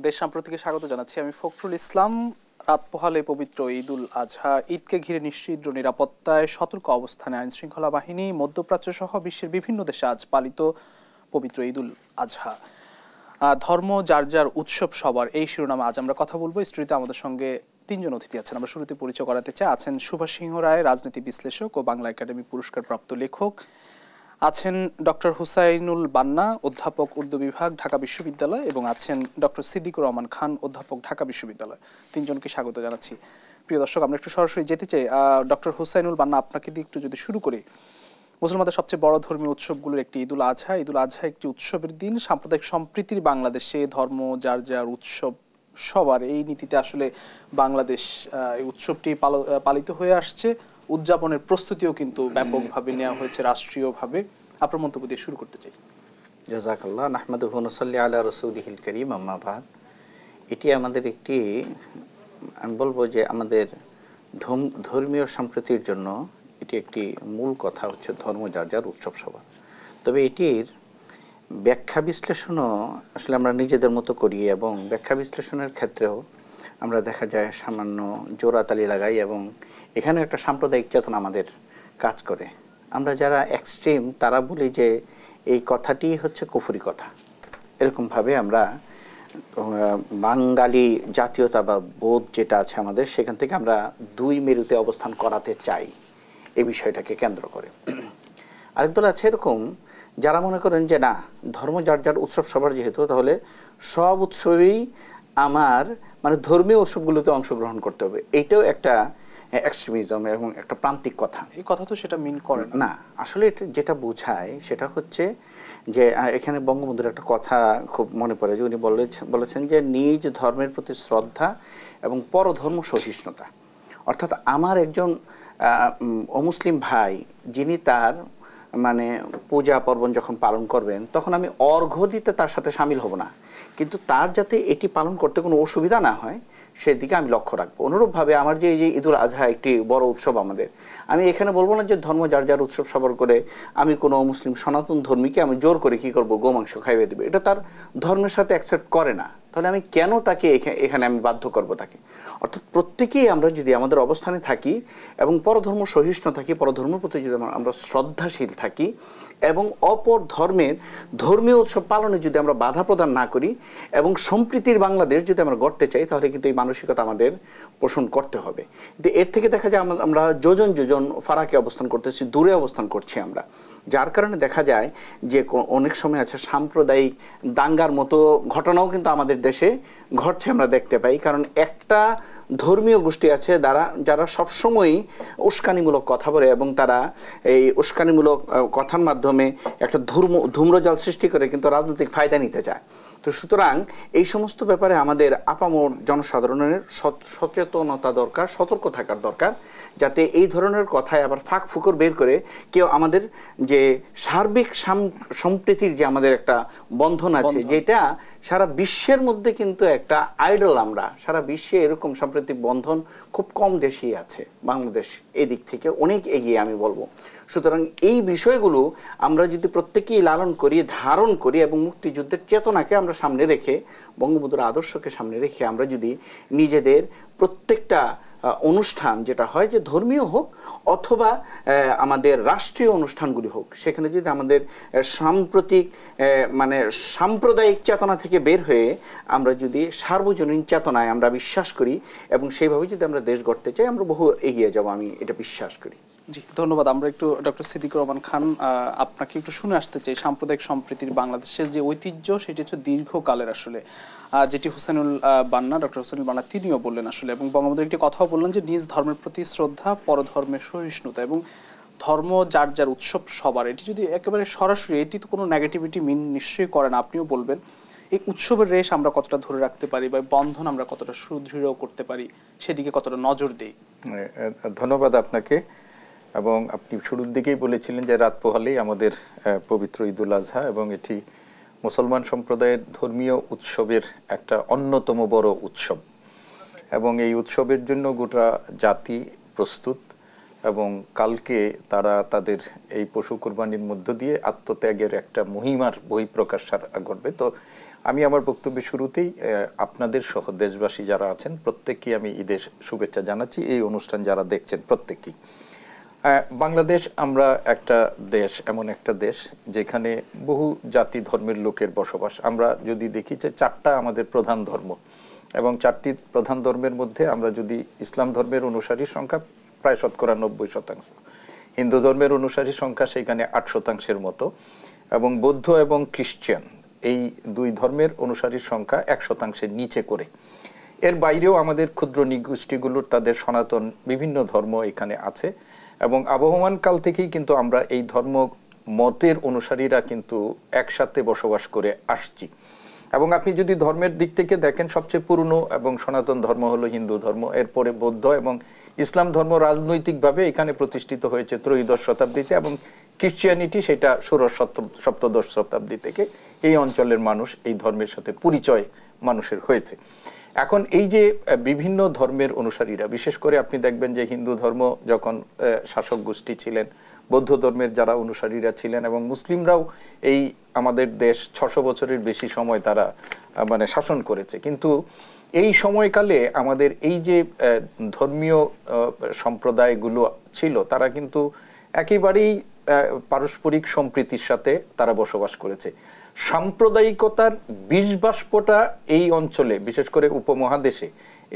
দেশ সাম্প্রতিকে স্বাগত জানাচ্ছি। আমি ফখরুল ইসলাম। রাত পোহালে পবিত্র ঈদুল আজহা, ঈদকে ঘিরে নিশ্চিদ্র নিরাপত্তায় সতর্ক অবস্থানে আইনশৃঙ্খলা বাহিনী, মধ্যপ্রাচ্য সহ বিশ্বের বিভিন্ন দেশে আজ পালিত পবিত্র ঈদুল আজহা। ধর্ম যার যার উৎসব সবার, এই শিরোনামে আজ আমরা কথা বলবো। স্টুডিওতে আমাদের সঙ্গে তিনজন অতিথি আছেন। আমরা শুরুতে পরিচয় করাতে চাই। আছেন সুভাষ সিংহ রায়, রাজনীতি বিশ্লেষক ও বাংলা একাডেমি পুরস্কারপ্রাপ্ত লেখক। আছেন ডক্টর হুসাইনুল বান্না, অধ্যাপক উর্দু বিভাগ, ঢাকা বিশ্ববিদ্যালয়, এবং আছেন ডক্টর সিদ্দিকুর রহমান খান, অধ্যাপক, ঢাকা বিশ্ববিদ্যালয়। তিনজনকে স্বাগত জানাচ্ছি। প্রিয় দর্শক, আমরা একটু সরাসরি যেতে চাই। ডক্টর হুসাইনুল বান্না, আপনাকে দিয়ে একটু যদি শুরু করি। মুসলমানদের সবচেয়ে বড় ধর্মীয় উৎসবগুলোর একটি ঈদুল আজহা। ঈদুল আজহা একটি উৎসবের দিন, সাম্প্রদায়িক সম্প্রীতির বাংলাদেশে ধর্ম যার যার উৎসব সবার, এই নীতিতে আসলে বাংলাদেশ এই উৎসবটি পালিত হয়ে আসছে। উদযাপনের প্রস্তুতিও কিন্তু ব্যাপকভাবে নেওয়া হয়েছে রাষ্ট্রীয়ভাবে। আপনার মন্তব্য দিয়ে শুরু করতে চাই। জাযাকাল্লাহ, নাহমাদুহু ওয়া নুসাল্লি আলা রাসূলিহিল কারীম, আম্মা বাদ। এটি আমাদের একটি, আমি বলবো যে আমাদের ধর্মীয় সম্প্রীতির জন্য এটি একটি মূল কথা হচ্ছে ধর্ম যার যার উৎসব সভা। তবে এটির ব্যাখ্যা বিশ্লেষণও আসলে আমরা নিজেদের মতো করি, এবং ব্যাখ্যা বিশ্লেষণের ক্ষেত্রেও আমরা দেখা যায় সামান্য জোড়াতালি লাগাই, এবং এখানে একটা সাম্প্রদায়িক চেতনা আমাদের কাজ করে। আমরা যারা এক্সট্রিম তারা বলি যে এই কথাটি হচ্ছে কুফরি কথা। এরকমভাবে আমরা বাঙালি জাতীয়তা বা বোধ যেটা আছে আমাদের, সেখান থেকে আমরা দুই মেরুতে অবস্থান করাতে চাই এই বিষয়টাকে কেন্দ্র করে। আরেক দল আছে এরকম যারা মনে করেন যে না, ধর্ম যার যার উৎসব সবার যেহেতু, তাহলে সব উৎসবেই আমার মানে ধর্মীয় উৎসবগুলোতে অংশগ্রহণ করতে হবে। এইটাও একটা এক্সট্রিমিজম এবং একটা প্রান্তিক কথা। এই কথা তো সেটা মিন করে না, আসলে এটা যেটা বোঝায় সেটা হচ্ছে যে এখানে বঙ্গবন্ধুর একটা কথা খুব মনে পড়ে, যে উনি বলেছেন যে নিজ ধর্মের প্রতি শ্রদ্ধা এবং পরধর্ম সহিষ্ণুতা। অর্থাৎ আমার একজন অমুসলিম ভাই যিনি তার মানে পূজা পার্বণ যখন পালন করবেন, তখন আমি অর্ঘ্য দিতে তার সাথে সামিল হব না, কিন্তু তার যাতে এটি পালন করতে কোনো অসুবিধা না হয় সেদিকে আমি লক্ষ্য রাখবো। অনুরূপভাবে আমার যে এই যে ঈদুল আজহা একটি বড় উৎসব আমাদের, আমি এখানে বলবো না যে ধর্ম যার যার উৎসব সবার করে আমি কোনো মুসলিম সনাতন ধর্মীকে আমি জোর করে কি করব, গোমাংস খাইয়ে দেবে, এটা তার ধর্মের সাথে অ্যাকসেপ্ট করে না। তাহলে আমি কেন তাকে এখানে আমি বাধ্য করব তাকে? অর্থাৎ প্রত্যেকেই আমরা যদি আমাদের অবস্থানে থাকি এবং পরধর্ম সহিষ্ণু থাকি, পরধর্মের প্রতি যদি আমরা শ্রদ্ধাশীল থাকি, এবং অপর ধর্মের ধর্মীয় উৎসব পালনে যদি আমরা বাধা প্রদান না করি, এবং সম্প্রীতির বাংলাদেশ যদি আমরা গড়তে চাই, তাহলে কিন্তু এই মানসিকতা আমাদের পোষণ করতে হবে। কিন্তু এর থেকে দেখা যায় আমরা যোজন যোজন ফারাকে অবস্থান করতেছি, দূরে অবস্থান করছি আমরা, যার কারণে দেখা যায় যে অনেক সময় আছে সাম্প্রদায়িক দাঙ্গার মতো ঘটনাও কিন্তু আমাদের দেশে ঘটছে, আমরা দেখতে পাই। কারণ একটা ধর্মীয় গোষ্ঠী আছে যারা সবসময়ই উস্কানিমূলক কথা বলে, এবং তারা এই উস্কানিমূলক কথার মাধ্যমে একটা ধূম্রজাল সৃষ্টি করে কিন্তু রাজনৈতিক ফায়দা নিতে চায়। তো সুতরাং এই সমস্ত ব্যাপারে আমাদের আপামর জনসাধারণের সচেতনতা দরকার, সতর্ক থাকার দরকার, যাতে এই ধরনের কথায় আবার ফাঁক ফুকর বের করে কেউ আমাদের যে সার্বিক সম্প্রীতির যে আমাদের একটা বন্ধন আছে, যেটা সারা বিশ্বের মধ্যে কিন্তু একটা আইডল, আমরা সারা বিশ্বে এরকম সাম্প্রতিক বন্ধন খুব কম দেশেই আছে। বাংলাদেশ এই দিক থেকে অনেক এগিয়ে আমি বলবো। সুতরাং এই বিষয়গুলো আমরা যদি প্রত্যেকেই লালন করি, ধারণ করি, এবং মুক্তিযুদ্ধের চেতনাকে আমরা সামনে রেখে, বঙ্গবন্ধুর আদর্শকে সামনে রেখে আমরা যদি নিজেদের প্রত্যেকটা অনুষ্ঠান, যেটা হয় যে ধর্মীয় হোক অথবা আমাদের রাষ্ট্রীয় অনুষ্ঠানগুলি হোক, সেখানে যদি আমাদের সাম্প্রতিক মানে সাম্প্রদায়িক চেতনা থেকে বের হয়ে আমরা যদি সার্বজনীন চেতনায় আমরা বিশ্বাস করি, এবং সেইভাবে যদি আমরা দেশ গড়তে চাই, আমরা বহু এগিয়ে যাব, আমি এটা বিশ্বাস করি। জি, ধন্যবাদ। আমরা একটু ডক্টর সিদ্দিকুর রহমান খান, আপনাকে একটু শুনে আসতে চাই। সাম্প্রদায়িক সম্প্রীতির বাংলাদেশের যে ঐতিহ্য, সেটি হচ্ছে দীর্ঘকালের আসলে, যেটি হুসাইনুল বান্না, ডক্টর হুসাইনুল বান্না তিনিও বললেন আসলে, এবং বঙ্গবন্ধুর একটি কথাও বললেন যে নিজ ধর্মের প্রতি শ্রদ্ধা, পরধর্মের সহিষ্ণুতা, এবং ধর্ম যার যার উৎসব সবার। এটি যদি একেবারে সরাসরি, এটি তো কোনো নেগেটিভিটি মিন নিশ্চয়ই করে না, আপনিও বলবেন। এই উৎসবের রেশ আমরা কতটা ধরে রাখতে পারি, বা বন্ধন আমরা কতটা সুদৃঢ় করতে পারি, সেদিকে কতটা নজর দেই? ধন্যবাদ আপনাকে। এবং আপনি শুরুর দিকেই বলেছিলেন যে রাত পোহালেই আমাদের পবিত্র ঈদুল আজহা, এবং এটি মুসলমান সম্প্রদায়ের ধর্মীয় উৎসবের একটা অন্যতম বড় উৎসব, এবং এই উৎসবের জন্য গোটা জাতি প্রস্তুত, এবং কালকে তারা তাদের এই পশু কোরবানির মধ্য দিয়ে আত্মত্যাগের একটা মহিমার বহিঃপ্রকাশ ঘটবে। তো আমি আমার বক্তব্যের শুরুতেই আপনাদের সহ দেশবাসী যারা আছেন প্রত্যেককেই আমি ঈদের শুভেচ্ছা জানাচ্ছি, এই অনুষ্ঠান যারা দেখছেন প্রত্যেককেই। বাংলাদেশ আমরা একটা দেশ, এমন একটা দেশ যেখানে বহু জাতি ধর্মের লোকের বসবাস। আমরা যদি দেখি যে 4টা আমাদের প্রধান ধর্ম, এবং 4টি প্রধান ধর্মের মধ্যে আমরা যদি ইসলাম ধর্মের অনুসারীর সংখ্যা প্রায় 90%, হিন্দু ধর্মের অনুসারীর সংখ্যা সেখানে 8% মতো, এবং বৌদ্ধ এবং খ্রিস্টান এই 2 ধর্মের অনুসারীর সংখ্যা 1% নিচে করে। এর বাইরেও আমাদের ক্ষুদ্র নিগোষ্ঠীগুলোর তাদের সনাতন বিভিন্ন ধর্ম এখানে আছে, এবং আবহমান কাল থেকেই কিন্তু আমরা এই ধর্ম মতের অনুসারীরা কিন্তু একসাথে বসবাস করে আসছি। এবং আপনি যদি ধর্মের দিক থেকে দেখেন, সবচেয়ে পুরনো এবং সনাতন ধর্ম হলো হিন্দু ধর্ম, এরপরে বৌদ্ধ এবং ইসলাম ধর্ম রাজনৈতিকভাবে এখানে প্রতিষ্ঠিত হয়েছে ত্রয়োদশ শতাব্দীতে, এবং খ্রিস্টিয়ানিটি সেটা ষোড়শ সপ্তদশ শতাব্দী থেকে এই অঞ্চলের মানুষ এই ধর্মের সাথে পরিচয় মানুষের হয়েছে। এখন এই যে বিভিন্ন ধর্মের অনুসারীরা, বিশেষ করে আপনি দেখবেন যে হিন্দু ধর্ম যখন শাসক গোষ্ঠী ছিলেন, বৌদ্ধ ধর্মের যারা অনুসারীরা ছিলেন, এবং মুসলিমরাও এই আমাদের দেশ 600 বছরের বেশি সময় তারা শাসন করেছে। কিন্তু এই সময়কালে আমাদের এই যে ধর্মীয় সম্প্রদায়গুলো ছিল তারা কিন্তু একেবারেই পারস্পরিক সম্প্রীতির সাথে তারা বসবাস করেছে। সাম্প্রদায়িকতার বিষবাষ্পটা এই অঞ্চলে, বিশেষ করে উপমহাদেশে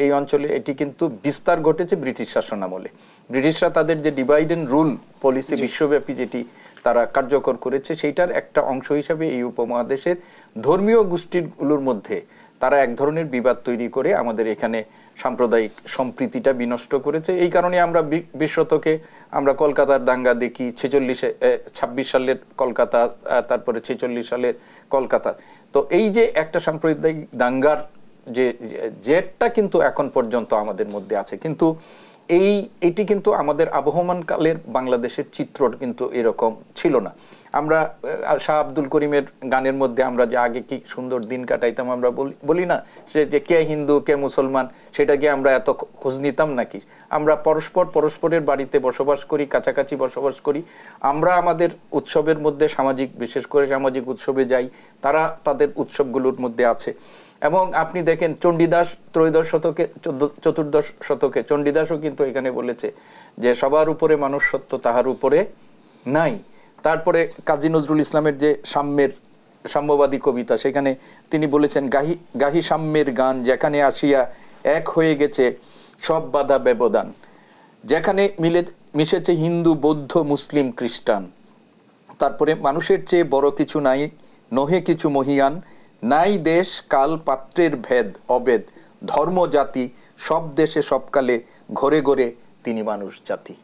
এই অঞ্চলে এটি কিন্তু বিস্তার ঘটেছে ব্রিটিশ শাসন আমলে। ব্রিটিশরা তাদের যে ডিভাইড অ্যান্ড রুল পলিসি বিশ্বব্যাপী যেটি তারা কার্যকর করেছে, সেইটার একটা অংশ হিসাবে এই উপমহাদেশের ধর্মীয় গোষ্ঠীগুলোর মধ্যে তারা এক ধরনের বিবাদ তৈরি করে আমাদের এখানে সাম্প্রদায়িক সম্প্রীতিটা বিনষ্ট করেছে। এই কারণে আমরা 20 শতকে আমরা কলকাতার দাঙ্গা দেখি, 26 সালের কলকাতা, তারপরে 46 সালের কলকাতা। তো এই যে একটা সাম্প্রদায়িক দাঙ্গার যে জেটটা কিন্তু এখন পর্যন্ত আমাদের মধ্যে আছে, কিন্তু এটি কিন্তু আমাদের আবহমান কালের বাংলাদেশের চিত্র কিন্তু এরকম ছিল না। আমরা শাহ আব্দুল করিমের গানের মধ্যে আমরা যে আগে কি সুন্দর দিন কাটাইতাম, আমরা বলি না সে যে কে হিন্দু কে মুসলমান, সেটা কি আমরা এত খোঁজ নিতাম নাকি? আমরা পরস্পরের বাড়িতে বসবাস করি, কাছাকাছি বসবাস করি। আমরা আমাদের উৎসবের মধ্যে বিশেষ করে সামাজিক উৎসবে যাই, তারা তাদের উৎসবগুলোর মধ্যে আছে। এবং আপনি দেখেন চণ্ডীদাস ত্রয়োদশ শতকে, চতুর্দশ শতকে চণ্ডীদাসও কিন্তু এখানে বলেছে যে সবার উপরে মানুষ সত্য, তাহার উপরে নাই। তারপরে কাজী নজরুল ইসলামের যে সাম্যবাদী কবিতা, সেখানে তিনি বলেছেন গাহি সাম্যের গান, যেখানে আসিয়া এক হয়ে গেছে সব বাধা ব্যবধান, যেখানে মিশেছে হিন্দু বৌদ্ধ মুসলিম খ্রিস্টান। তারপরে মানুষের চেয়ে বড় কিছু নাই, নহে কিছু মহিয়ান, নাই দেশ কাল পাত্রের ভেদ অভেদ, ধর্ম জাতি সব দেশে সবকালে ঘরে ঘরে তিনি মানুষ জাতি।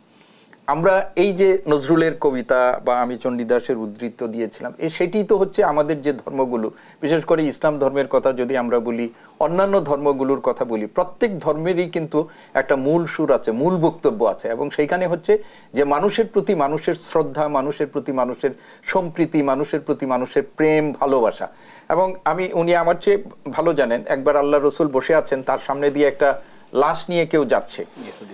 আমরা এই যে নজরুলের কবিতা বা আমি চণ্ডীদাসের উদ্ধৃত দিয়েছিলাম, সেটি তো হচ্ছে আমাদের যে ধর্মগুলো, বিশেষ করে ইসলাম ধর্মের কথা যদি আমরা বলি, অন্যান্য ধর্মগুলোর কথা বলি, প্রত্যেক ধর্মেরই কিন্তু একটা মূল সুর আছে, মূল বক্তব্য আছে, এবং সেইখানে হচ্ছে যে মানুষের প্রতি মানুষের শ্রদ্ধা, মানুষের প্রতি মানুষের সম্প্রীতি, মানুষের প্রতি মানুষের প্রেম ভালোবাসা। এবং উনি আমার চেয়ে ভালো জানেন, একবার আল্লাহ রসুল বসে আছেন, তার সামনে দিয়ে একটা লাশ নিয়ে কেউ যাচ্ছে,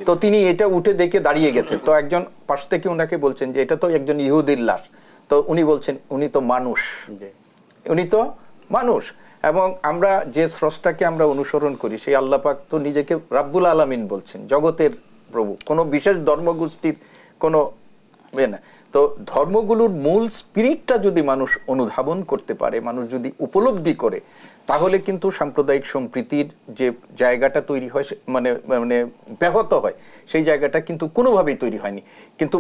তো তিনি এটা উঠে দেখে দাঁড়িয়ে গেছেন। তো একজন পাশ থেকে উনাকে বলছেন যে এটা তো একজন ইহুদির লাশ। তো উনি বলছেন উনি তো মানুষ, উনি তো মানুষ। এবং আমরা যে স্রষ্টাকে আমরা অনুসরণ করি, সেই আল্লাহ পাক তো নিজেকে রাব্বুল আলামিন বলছেন, জগতের প্রভু, কোনো বিশেষ ধর্মগোষ্ঠীর কোনো না। তো ধর্মগুলোর মূল স্পিরিটটা যদি মানুষ অনুধাবন করতে পারে, মানুষ যদি উপলব্ধি করে, তাহলে কিন্তু সাম্প্রদায়িক সম্প্রীতির যে জায়গাটা তৈরি হয়, মানে ব্যাহত হয়, সেই জায়গাটা কিন্তু কোনোভাবেই তৈরি হয়নি। কিন্তু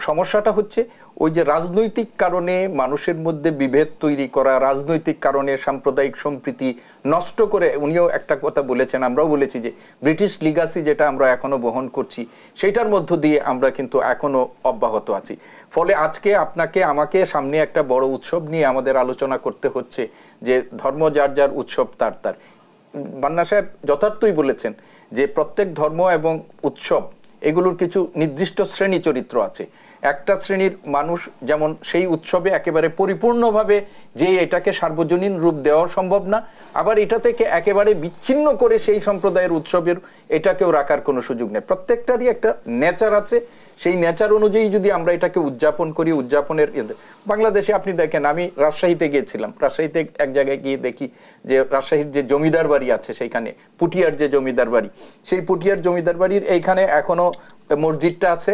সমস্যাটা হচ্ছে ওই যে রাজনৈতিক কারণে মানুষের মধ্যে বিভেদ তৈরি করা, রাজনৈতিক কারণে সাম্প্রদায়িক সম্প্রীতি নষ্ট করে। উনিও একটা কথা বলেছেন, আমরাও বলেছি যে ব্রিটিশ লিগাসি যেটা আমরা এখনো বহন করছি, সেইটার মধ্য দিয়ে আমরা কিন্তু এখনো অব্যাহত আছি। ফলে আজকে আপনাকে আমাকে সামনে একটা বড় উৎসব নিয়ে আমাদের আলোচনা করতে হচ্ছে যে ধর্ম যার যার উৎসব তার তার। বান্না সাহেব যথার্থই বলেছেন যে প্রত্যেক ধর্ম এবং উৎসব এগুলোর কিছু নির্দিষ্ট শ্রেণী চরিত্র আছে। একটা শ্রেণীর মানুষ যেমন সেই উৎসবে একেবারে পরিপূর্ণভাবে যে এটাকে সার্বজনীন রূপ দেওয়া সম্ভব না, আবার এটা থেকে একেবারে বিচ্ছিন্ন করে সেই সম্প্রদায়ের উৎসবের এটাকেও রাখার কোনো সুযোগ নেই। প্রত্যেকটারই একটা নেচার আছে, সেই নেচার অনুযায়ী যদি আমরা এটাকে উদযাপন করি, উদযাপনের বাংলাদেশে আপনি দেখেন, আমি রাজশাহীতে গিয়েছিলাম, রাজশাহীতে এক জায়গায় গিয়ে দেখি যে রাজশাহীর যে জমিদার বাড়ি আছে সেইখানে পুটিয়ার যে জমিদার বাড়ি, সেই পুটিয়ার জমিদার বাড়ির এইখানে এখনো মসজিদটা আছে,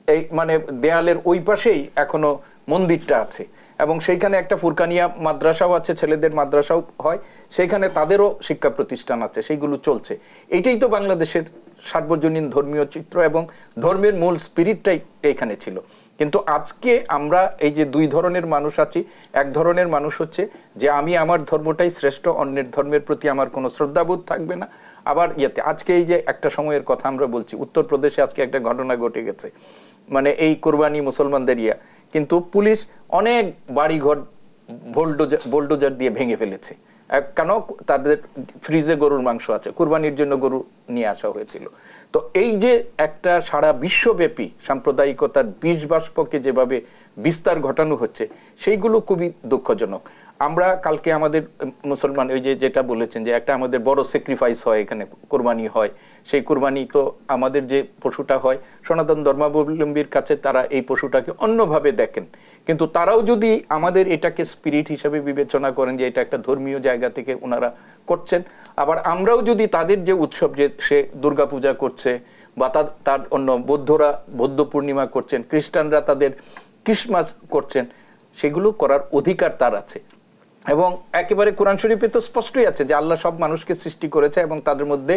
এই মানে দেয়ালের ওই পাশেই এখনো মন্দিরটা আছে, এবং সেইখানে একটা ফুরকানিয়া মাদ্রাসাও আছে, ছেলেদের মাদ্রাসাও হয়, সেইখানে তাদেরও শিক্ষা প্রতিষ্ঠান আছে, সেইগুলো চলছে। এইটাই তো বাংলাদেশের সার্বজনীন ধর্মীয় চিত্র এবং ধর্মের মূল স্পিরিটটাই এইখানে ছিল। কিন্তু আজকে আমরা এই যে দুই ধরনের মানুষ আছি, এক ধরনের মানুষ হচ্ছে যে আমি আমার ধর্মটাই শ্রেষ্ঠ, অন্যের ধর্মের প্রতি আমার কোনো শ্রদ্ধাবোধ থাকবে না। আবার ইয়েতে আজকে এই যে একটা সময়ের কথা আমরা বলছি, উত্তরপ্রদেশে আজকে একটা ঘটনা ঘটে গেছে, মানে এই কোরবানি মুসলমানদের ইয়া, কিন্তু পুলিশ অনেক বাড়িঘর বোল্ডোজার দিয়ে ভেঙে ফেলেছে। কেন? তাদের ফ্রিজে গরুর মাংস আছে, কুরবানির জন্য গরু নিয়ে আসা হয়েছিল। তো এই যে একটা সারা বিশ্বব্যাপী সাম্প্রদায়িকতার বিষ বাষ্পকে যেভাবে বিস্তার ঘটানো হচ্ছে, সেইগুলো খুবই দুঃখজনক। আমরা কালকে আমাদের মুসলমান ওই যে যেটা বলেছেন যে একটা আমাদের বড় স্যাক্রিফাইস হয়, এখানে কোরবানি হয়, সেই কোরবানি তো আমাদের যে পশুটা হয় সনাতন ধর্মাবলম্বীর কাছে তারা এই পশুটাকে অন্যভাবে দেখেন, কিন্তু তারাও যদি আমাদের এটাকে স্পিরিট হিসাবে বিবেচনা করেন যে এটা একটা ধর্মীয় জায়গা থেকে ওনারা করছেন, আবার আমরাও যদি তাদের যে উৎসব, যে সে দুর্গাপূজা করছে বা তার অন্য বৌদ্ধরা বৌদ্ধ পূর্ণিমা করছেন, খ্রিস্টানরা তাদের ক্রিসমাস করছেন, সেগুলো করার অধিকার তার আছে। এবং একেবারে কোরআন শরীফে তো স্পষ্টই আছে যে আল্লাহ সব মানুষকে সৃষ্টি করেছে এবং তাদের মধ্যে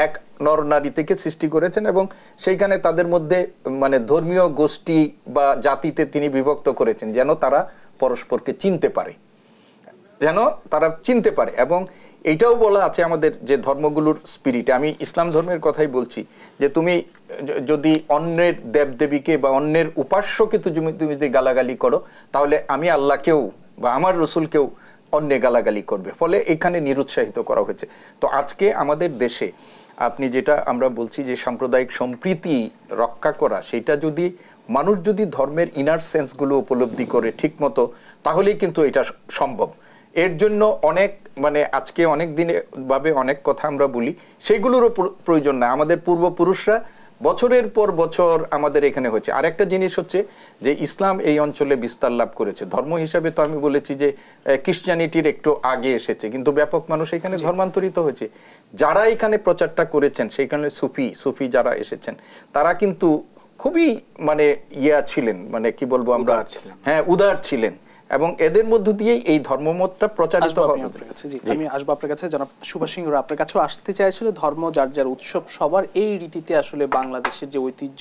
এক নর নারী থেকে সৃষ্টি করেছেন, এবং সেইখানে তাদের মধ্যে মানে ধর্মীয় গোষ্ঠী বা জাতিতে তিনি বিভক্ত করেছেন যেন তারা পরস্পরকে চিনতে পারে, এবং এইটাও বলা আছে আমাদের যে ধর্মগুলোর স্পিরিট। আমি ইসলাম ধর্মের কথাই বলছি যে তুমি যদি অন্যের দেবদেবীকে বা অন্যের উপাস্যকে তুমি যদি গালাগালি করো, তাহলে আমি আল্লাহকেও বা আমার রসুলকেও অন্যে গালাগালি করবে, ফলে এখানে নিরুৎসাহিত করা হয়েছে। তো আজকে আমাদের দেশে আপনি যেটা আমরা বলছি যে সাম্প্রদায়িক সম্প্রীতি রক্ষা করা, সেটা যদি মানুষ যদি ধর্মের ইনার সেন্সগুলো উপলব্ধি করে ঠিক মতো, তাহলেই কিন্তু এটা সম্ভব। এর জন্য অনেক মানে আজকে অনেক দিনে ভাবে অনেক কথা আমরা বলি, সেগুলোরও প্রয়োজন না। আমাদের পূর্বপুরুষরা বছরের পর বছর আমাদের এখানে হয়েছে। আরেকটা জিনিস হচ্ছে যে ইসলাম এই অঞ্চলে বিস্তার লাভ করেছে ধর্ম হিসাবে, তো আমি বলেছি যে খ্রিস্টানিটির একটু আগে এসেছে, কিন্তু ব্যাপক মানুষ এখানে ধর্মান্তরিত হয়েছে। যারা এখানে প্রচারটা করেছেন, সেইখানে সুফি যারা এসেছেন, তারা কিন্তু খুবই মানে ছিলেন, মানে কি বলবো আমরা, হ্যাঁ উদার ছিলেন, এবং এদের মধ্য দিয়েই এই ধর্মমতটা প্রচারিত হবে। আমি আসবো আপনার কাছে, জনাব সুভাষ সিংহ আপনার কাছেও আসতে চাইছিল। ধর্ম যার যার উৎসব সবার, এই রীতিতে আসলে বাংলাদেশের যে ঐতিহ্য,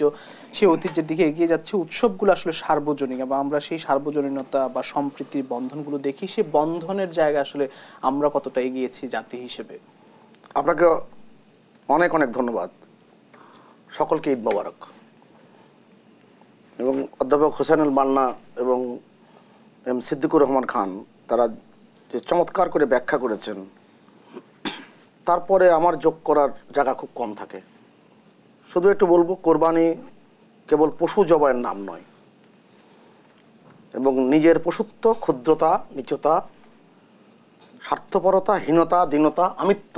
সেই ঐতিহ্যের দিকে এগিয়ে যাচ্ছে। উৎসবগুলো আসলে সার্বজনীন, এবং আমরা সেই সার্বজনীনতা বা সম্প্রীতির বন্ধনগুলো দেখি, সেই বন্ধনের জায়গা আসলে আমরা কতটা এগিয়েছি জাতি হিসেবে। আপনাকে অনেক অনেক ধন্যবাদ। সকলকে ঈদ মোবারক। এবং অধ্যাপক হোসেনুল মান্না এবং এম সিদ্দিকুর রহমান খান তারা যে চমৎকার করে ব্যাখ্যা করেছেন, তারপরে আমার যোগ করার জায়গা খুব কম থাকে। শুধু একটু বলবো, কোরবানি কেবল পশু জবাইয়ের নাম নয়, এবং নিজের পশুত্ব, ক্ষুদ্রতা, নীচতা, স্বার্থপরতা, হীনতা, দীনতা, আমিত্ব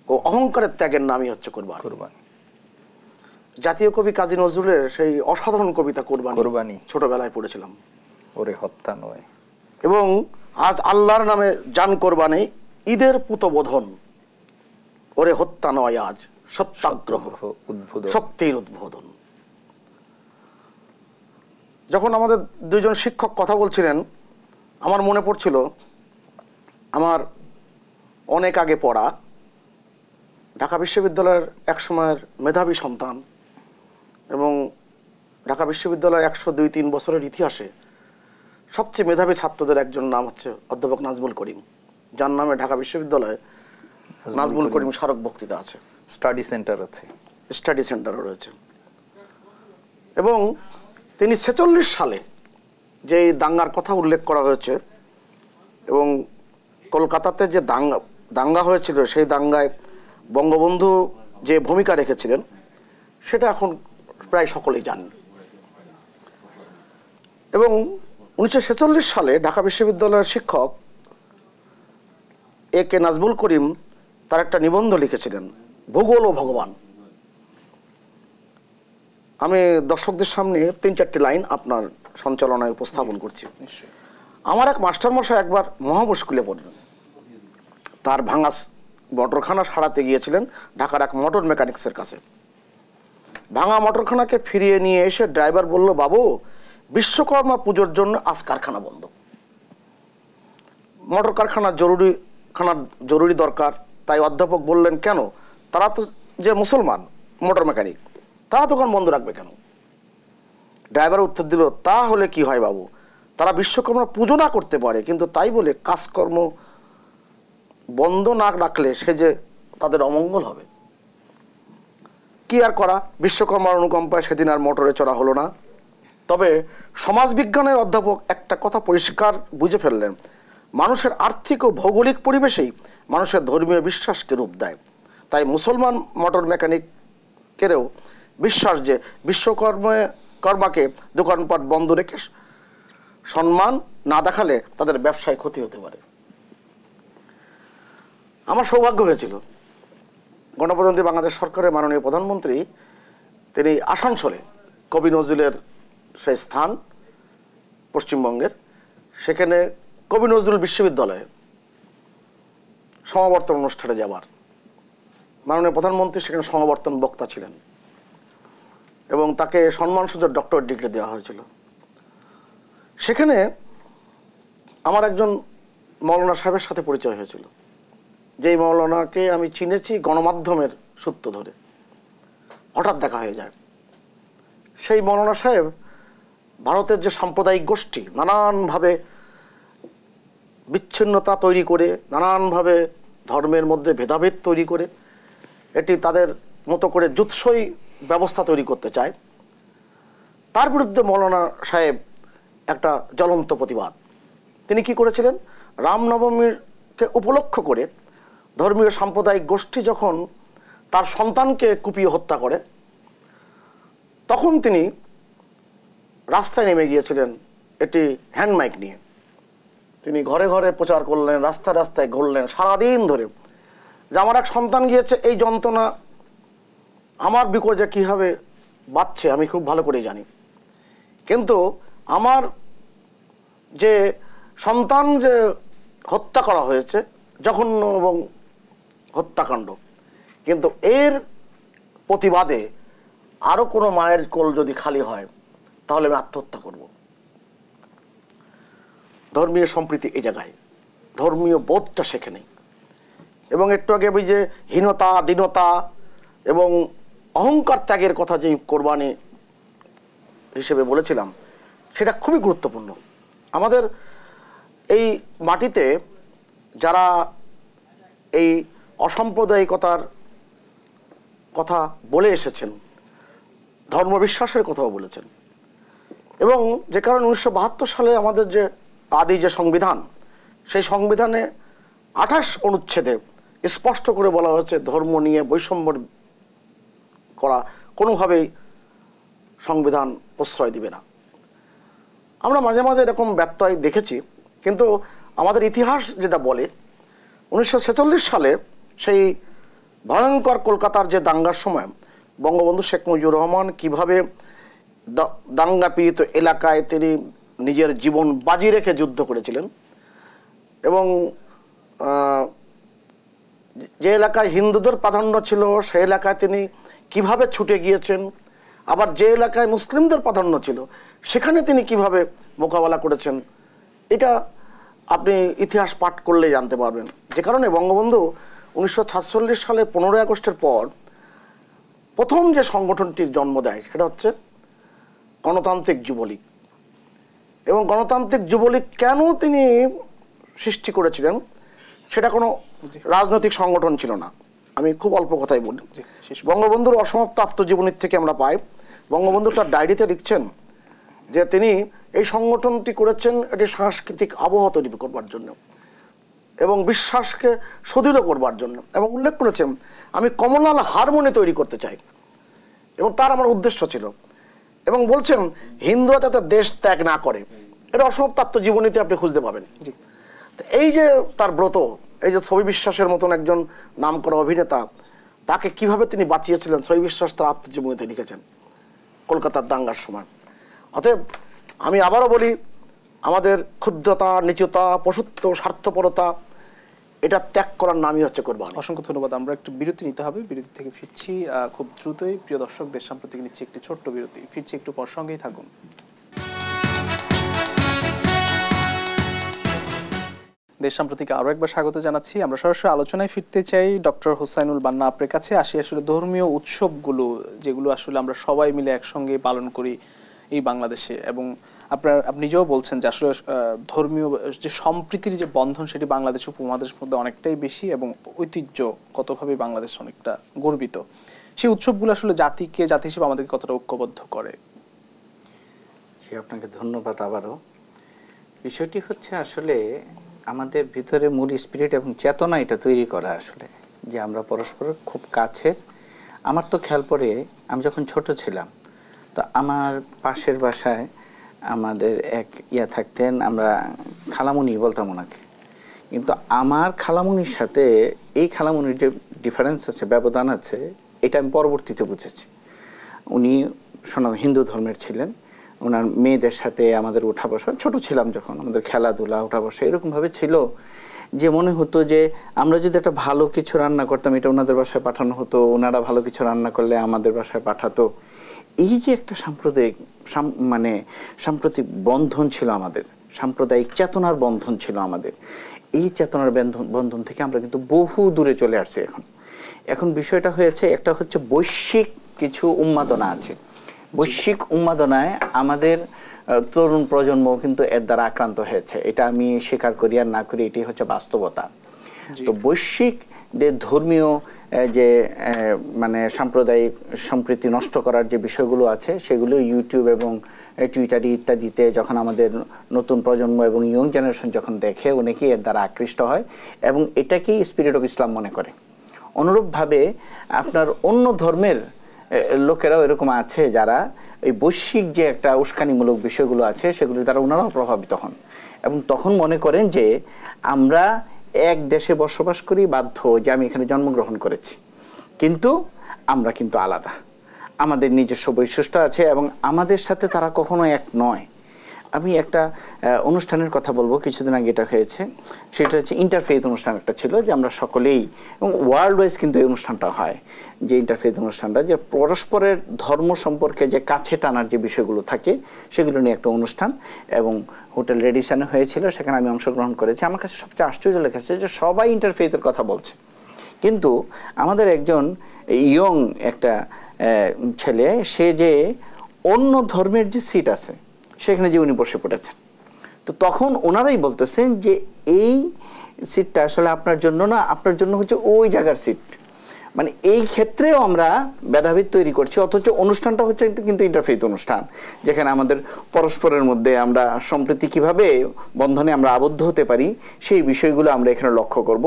ও অহংকারের ত্যাগের নামই হচ্ছে কোরবানি। জাতীয় কবি কাজী নজরুলের সেই অসাধারণ কবিতা কোরবানি ছোটবেলায় পড়েছিলাম। ওরে হত্যা নয়, এবং আজ আল্লাহর নামে জান কোরবানি, ঈদের পুতবোধন, ওরে হত্যা নয় আজ সত্যাগ্রহ শক্তির উদ্বোধন। যখন আমাদের দুইজন শিক্ষক কথা বলছিলেন, আমার মনে পড়ছিল আমার অনেক আগে পড়া ঢাকা বিশ্ববিদ্যালয়ের এক সময়ের মেধাবী সন্তান, এবং ঢাকা বিশ্ববিদ্যালয়ের 102-3 বছরের ইতিহাসে সবচেয়ে মেধাবী ছাত্রদের একজন নাম হচ্ছে অধ্যাপক নাজমুল করিম, যার নামে ঢাকা বিশ্ববিদ্যালয়ে নাজমুল করিম স্মারক বক্তৃতা আছে, স্টাডি সেন্টার আছে, স্টাডি সেন্টারও রয়েছে। এবং তিনি 46 সালে যে দাঙ্গার কথা উল্লেখ করা হয়েছে, এবং কলকাতাতে যে দাঙ্গা হয়েছিল, সেই দাঙ্গায় বঙ্গবন্ধু যে ভূমিকা রেখেছিলেন, সেটা এখন প্রায় সকলেই জানেন। এবং 1946 সালে ঢাকা বিশ্ববিদ্যালয়ের শিক্ষক A.K. নাজমুল করিম তার একটা নিবন্ধ লিখেছিলেন, ভূগোল ও ভগবান। আমি দর্শকদের সামনে 3-4টি লাইন আপনার সঞ্চালনায় উপস্থাপন করছি। আমার এক মাস্টারমশাই একবার মহা মুশকিলে পড়লেন। তার ভাঙা মোটরখানা সারাতে গিয়েছিলেন ঢাকার এক মোটর মেকানিক্সের কাছে। ভাঙা মোটরখানাকে ফিরিয়ে নিয়ে এসে ড্রাইভার বলল, বাবু, বিশ্বকর্মা পুজোর জন্য আজ কারখানা বন্ধ। মোটর কারখানার জরুরি দরকার, তাই অধ্যাপক বললেন, কেন? তারা তো যে মুসলমান মোটর মেকানিক, তারা দোকান বন্ধ রাখবে কেন? ড্রাইভার উত্তর দিল, তা হলে কি হয় বাবু, তারা বিশ্বকর্মা পুজো না করতে পারে, কিন্তু তাই বলে কাজকর্ম বন্ধ না রাখলে সে যে তাদের অমঙ্গল হবে। কি আর করা, বিশ্বকর্মার অনুকম্পায় সেদিন আর মোটরে চড়া হলো না। তবে সমাজবিজ্ঞানের অধ্যাপক একটা কথা পরিষ্কার বুঝে ফেললেন, মানুষের আর্থিক ও ভৌগোলিক পরিবেশেই মানুষের ধর্মীয় বিশ্বাসকে রূপ দেয়। তাই মুসলমান মোটর মেকানিকেরও বিশ্বাস যে বিশ্বকর্মাকে দোকানপাট বন্ধ রেখে সম্মান না দেখালে তাদের ব্যবসায় ক্ষতি হতে পারে। আমার সৌভাগ্য হয়েছিল, গণপ্রজাতন্ত্রী বাংলাদেশ সরকারের মাননীয় প্রধানমন্ত্রী তিনি আসানসোলে কবি নজরুলের সেই স্থান পশ্চিমবঙ্গের, সেখানে কবি নজরুল বিশ্ববিদ্যালয়ে সমাবর্তন অনুষ্ঠানে যাবার, মাননীয় প্রধানমন্ত্রী সেখানে সমাবর্তন বক্তা ছিলেন এবং তাকে সম্মানসূচক ডক্টরেট ডিগ্রি দেওয়া হয়েছিল। সেখানে আমার একজন মৌলানা সাহেবের সাথে পরিচয় হয়েছিল, যেই মৌলানাকে আমি চিনেছি গণমাধ্যমের সূত্র ধরে। হঠাৎ দেখা হয়ে যায়। সেই মৌলানা সাহেব ভারতের যে সাম্প্রদায়িক গোষ্ঠী নানানভাবে বিচ্ছিন্নতা তৈরি করে, নানানভাবে ধর্মের মধ্যে ভেদাভেদ তৈরি করে এটি তাদের মতো করে জুৎসই ব্যবস্থা তৈরি করতে চায়, তার বিরুদ্ধে মৌলানা সাহেব একটা জ্বলন্ত প্রতিবাদ। তিনি কি করেছিলেন, রামনবমীকে উপলক্ষ করে ধর্মীয় সাম্প্রদায়িক গোষ্ঠী যখন তার সন্তানকে কুপিয়ে হত্যা করে, তখন তিনি রাস্তায় নেমে গিয়েছিলেন এটি হ্যান্ড মাইক নিয়ে। তিনি ঘরে ঘরে প্রচার করলেন, রাস্তায় রাস্তায় ঘুরলেন সারাদিন ধরে, যে আমার এক সন্তান গিয়েছে, এই যন্ত্রণা আমার বিকজে কীভাবে বাঁচছে আমি খুব ভালো করেই জানি, কিন্তু আমার যে সন্তান যে হত্যা করা হয়েছে, জঘন্য এবং হত্যাকাণ্ড, কিন্তু এর প্রতিবাদে আরও কোনো মায়ের কোল যদি খালি হয় তাহলে আমি আত্মহত্যা করব। ধর্মীয় সম্প্রীতি এই জায়গায়, ধর্মীয় বোধটা সেখানেই। এবং একটু আগে ওই যে হীনতা, দীনতা এবং অহংকার ত্যাগের কথা যে কোরবানি হিসেবে বলেছিলাম, সেটা খুবই গুরুত্বপূর্ণ। আমাদের এই মাটিতে যারা এই অসাম্প্রদায়িকতার কথা বলে এসেছেন, ধর্মবিশ্বাসের কথাও বলেছেন, এবং যে কারণে 1972 সালে আমাদের যে আদি যে সংবিধান, সেই সংবিধানে 28 অনুচ্ছেদে স্পষ্ট করে বলা হয়েছে ধর্ম নিয়ে বৈষম্য করা কোনোভাবেই সংবিধান প্রশ্রয় দিবে না। আমরা মাঝে মাঝে এরকম ব্যত্যয় দেখেছি, কিন্তু আমাদের ইতিহাস যেটা বলে 1946 সালে সেই ভয়ঙ্কর কলকাতার যে দাঙ্গার সময় বঙ্গবন্ধু শেখ মুজিবুর রহমান কিভাবে দাঙ্গা পীড়িত এলাকায় তিনি নিজের জীবন বাজি রেখে যুদ্ধ করেছিলেন, এবং যে এলাকায় হিন্দুদের প্রাধান্য ছিল সেই এলাকায় তিনি কিভাবে ছুটে গিয়েছেন, আবার যে এলাকায় মুসলিমদের প্রাধান্য ছিল সেখানে তিনি কিভাবে মোকাবেলা করেছেন, এটা আপনি ইতিহাস পাঠ করলে জানতে পারবেন। যে কারণে বঙ্গবন্ধু 1946 সালে 15ই আগস্টের পর প্রথম যে সংগঠনটির জন্ম দেয় সেটা হচ্ছে গণতান্ত্রিক যুবলীগ। এবং গণতান্ত্রিক যুবলীগ কেন তিনি সৃষ্টি করেছিলেন, সেটা কোনো রাজনৈতিক সংগঠন ছিল না। আমি খুব অল্প কথাই বলি। বঙ্গবন্ধুর অসমাপ্ত আত্মজীবনীর থেকে আমরা পাই, বঙ্গবন্ধু তার ডায়েরিতে লিখছেন যে তিনি এই সংগঠনটি করেছেন এটি সাংস্কৃতিক আবহ তৈরি করবার জন্য এবং বিশ্বাসকে সুদৃঢ় করবার জন্য, এবং উল্লেখ করেছেন আমি কমনাল হারমোনি তৈরি করতে চাই, এবং তার আমার উদ্দেশ্য ছিল এবং বলছেন হিন্দুরা যাতে দেশ ত্যাগ না করে। এটা অসমাপ্ত আত্মজীবনীতে আপনি খুঁজতে পাবেন। এই যে তার ব্রত, এই যে ছবি বিশ্বাসের মতন একজন নামকরা অভিনেতা, তাকে কিভাবে তিনি বাঁচিয়েছিলেন ছবি বিশ্বাস তার আত্মজীবনীতে লিখেছেন কলকাতার দাঙ্গার সময়। অতএব আমি আবারও বলি, আমাদের ক্ষুদ্রতা, নিচুতা, পশুত্ব, স্বার্থপরতা, এটা ত্যাগ করার নামই হচ্ছে কোরবানি। অসংখ্য ধন্যবাদ। আমরা একটু বিরতি নিতে হবে, বিরতি থেকে ফিরছি খুব দ্রুতই। প্রিয় দর্শক, দেশ সাম্প্রতিক নিচ্ছি একটি ছোট্ট বিরতি, ফিরছি একটু পর, সঙ্গেই থাকুন। দেশ সাম্প্রতিকে আরও একবার স্বাগত জানাচ্ছি। আমরা সরাসরি আলোচনায় ফিরতে চাই। ডক্টর হোসাইনুল বান্না, আপনার কাছে আসি। আসলে ধর্মীয় উৎসবগুলো যেগুলো আসলে আমরা সবাই মিলে একসঙ্গে পালন করি এই বাংলাদেশে, এবং আপনি নিজেও বলছেন যে আসলে ধর্মীয় যে সম্প্রীতির যে বন্ধন সেটি বাংলাদেশ উপমহাদেশের মধ্যে অনেকটাই বেশি, এবং ঐতিহ্যগতভাবে বাংলাদেশ অনেকটা গর্বিত। সেই উৎসবগুলো আসলে জাতিকে, জাতি হিসেবে আমাদেরকে কতটা ঐক্যবদ্ধ করে? আপনাকে ধন্যবাদ আবারও। বিষয়টি হচ্ছে আসলে আমাদের ভিতরে মূল স্পিরিট এবং চেতনা এটা তৈরি করা, আসলে যে আমরা পরস্পরের খুব কাছের। আমার তো খেয়াল পড়ে, আমি যখন ছোট ছিলাম, তো আমার পাশের বাসায় আমাদের এক থাকতেন, আমরা খালামুনি বলতাম ওনাকে। কিন্তু আমার খালামুনির সাথে এই খালামুনির যে ডিফারেন্স আছে, ব্যবধান আছে, এটা আমি পরবর্তীতে বুঝেছি। উনি হিন্দু ধর্মের ছিলেন। ওনার মেয়েদের সাথে আমাদের উঠা বসা, ছোট ছিলাম যখন, আমাদের খেলাধুলা, উঠা বসা এরকমভাবে ছিল যে মনে হতো যে আমরা যদি একটা ভালো কিছু রান্না করতাম, এটা ওনাদের বাসায় পাঠানো হতো, ওনারা ভালো কিছু রান্না করলে আমাদের বাসায় পাঠাতো। এই যে একটা সাম্প্রতিক বন্ধন ছিল আমাদের, সাম্প্রদায়িক চেতনার বন্ধন ছিল আমাদের, এই চেতনার বন্ধন থেকে আমরা কিন্তু বহু দূরে চলে আসছি। এখন বিষয়টা হয়েছে, একটা হচ্ছে বৈশ্বিক কিছু উন্মাদনা আছে। বৈশ্বিক উন্মাদনায় আমাদের তরুণ প্রজন্ম কিন্তু এর দ্বারা আক্রান্ত হয়েছে। এটা আমি স্বীকার করি আর না করি, এটি হচ্ছে বাস্তবতা। তো বৈশ্বিক যে ধর্মীয় যে সাম্প্রদায়িক সম্প্রীতি নষ্ট করার যে বিষয়গুলো আছে, সেগুলো ইউটিউব এবং টুইটার ইত্যাদিতে যখন আমাদের নতুন প্রজন্ম এবং ইয়ং জেনারেশন যখন দেখে, অনেকেই এর দ্বারা আকৃষ্ট হয় এবং এটাকেই স্পিরিট অফ ইসলাম মনে করে। অনুরূপভাবে আপনার অন্য ধর্মের লোকেরাও এরকম আছে যারা এই বৈশ্বিক যে একটা উস্কানিমূলক বিষয়গুলো আছে সেগুলির দ্বারা ওনারাও প্রভাবিত হন, এবং তখন মনে করেন যে আমরা এক দেশে বসবাস করি, বাধ্য যে আমি এখানে জন্মগ্রহণ করেছি, কিন্তু আমরা কিন্তু আলাদা, আমাদের নিজস্ব বৈশিষ্ট্য আছে এবং আমাদের সাথে তারা কখনো এক নয়। আমি একটা অনুষ্ঠানের কথা বলবো, কিছুদিন আগে এটা হয়েছে, সেটা হচ্ছে ইন্টারফেথ অনুষ্ঠান একটা ছিল, যে আমরা সকলেই, এবং ওয়ার্ল্ড ওয়াইজ কিন্তু এই অনুষ্ঠানটা হয়, যে ইন্টারফেথ অনুষ্ঠানটা, যে পরস্পরের ধর্ম সম্পর্কে যে কাছে টানার যে বিষয়গুলো থাকে সেগুলো নিয়ে একটা অনুষ্ঠান, এবং হোটেল রেডিসনে হয়েছিল, সেখানে আমি অংশগ্রহণ করেছি। আমার কাছে সবচেয়ে আশ্চর্য লেগেছে যে সবাই ইন্টারফেথের কথা বলছে, কিন্তু আমাদের একজন ইয়ং একটা ছেলে, সে যে অন্য ধর্মের যে সিট আছে সেখানে যে উনি বসে পড়েছেন। তো তখন ওনারাই বলতেছেন যে এই সিটটা আসলে আপনার জন্য না, আপনার জন্য হচ্ছে ওই জায়গার সিট। মানে এই ক্ষেত্রেও আমরা ভেদাভেদ তৈরি করছি, অথচ অনুষ্ঠানটা হচ্ছে কিন্তু ইন্টারফেথ অনুষ্ঠান, যেখানে আমাদের পরস্পরের মধ্যে আমরা সম্প্রীতি কীভাবে বন্ধনে আমরা আবদ্ধ হতে পারি সেই বিষয়গুলো আমরা এখানে লক্ষ্য করব।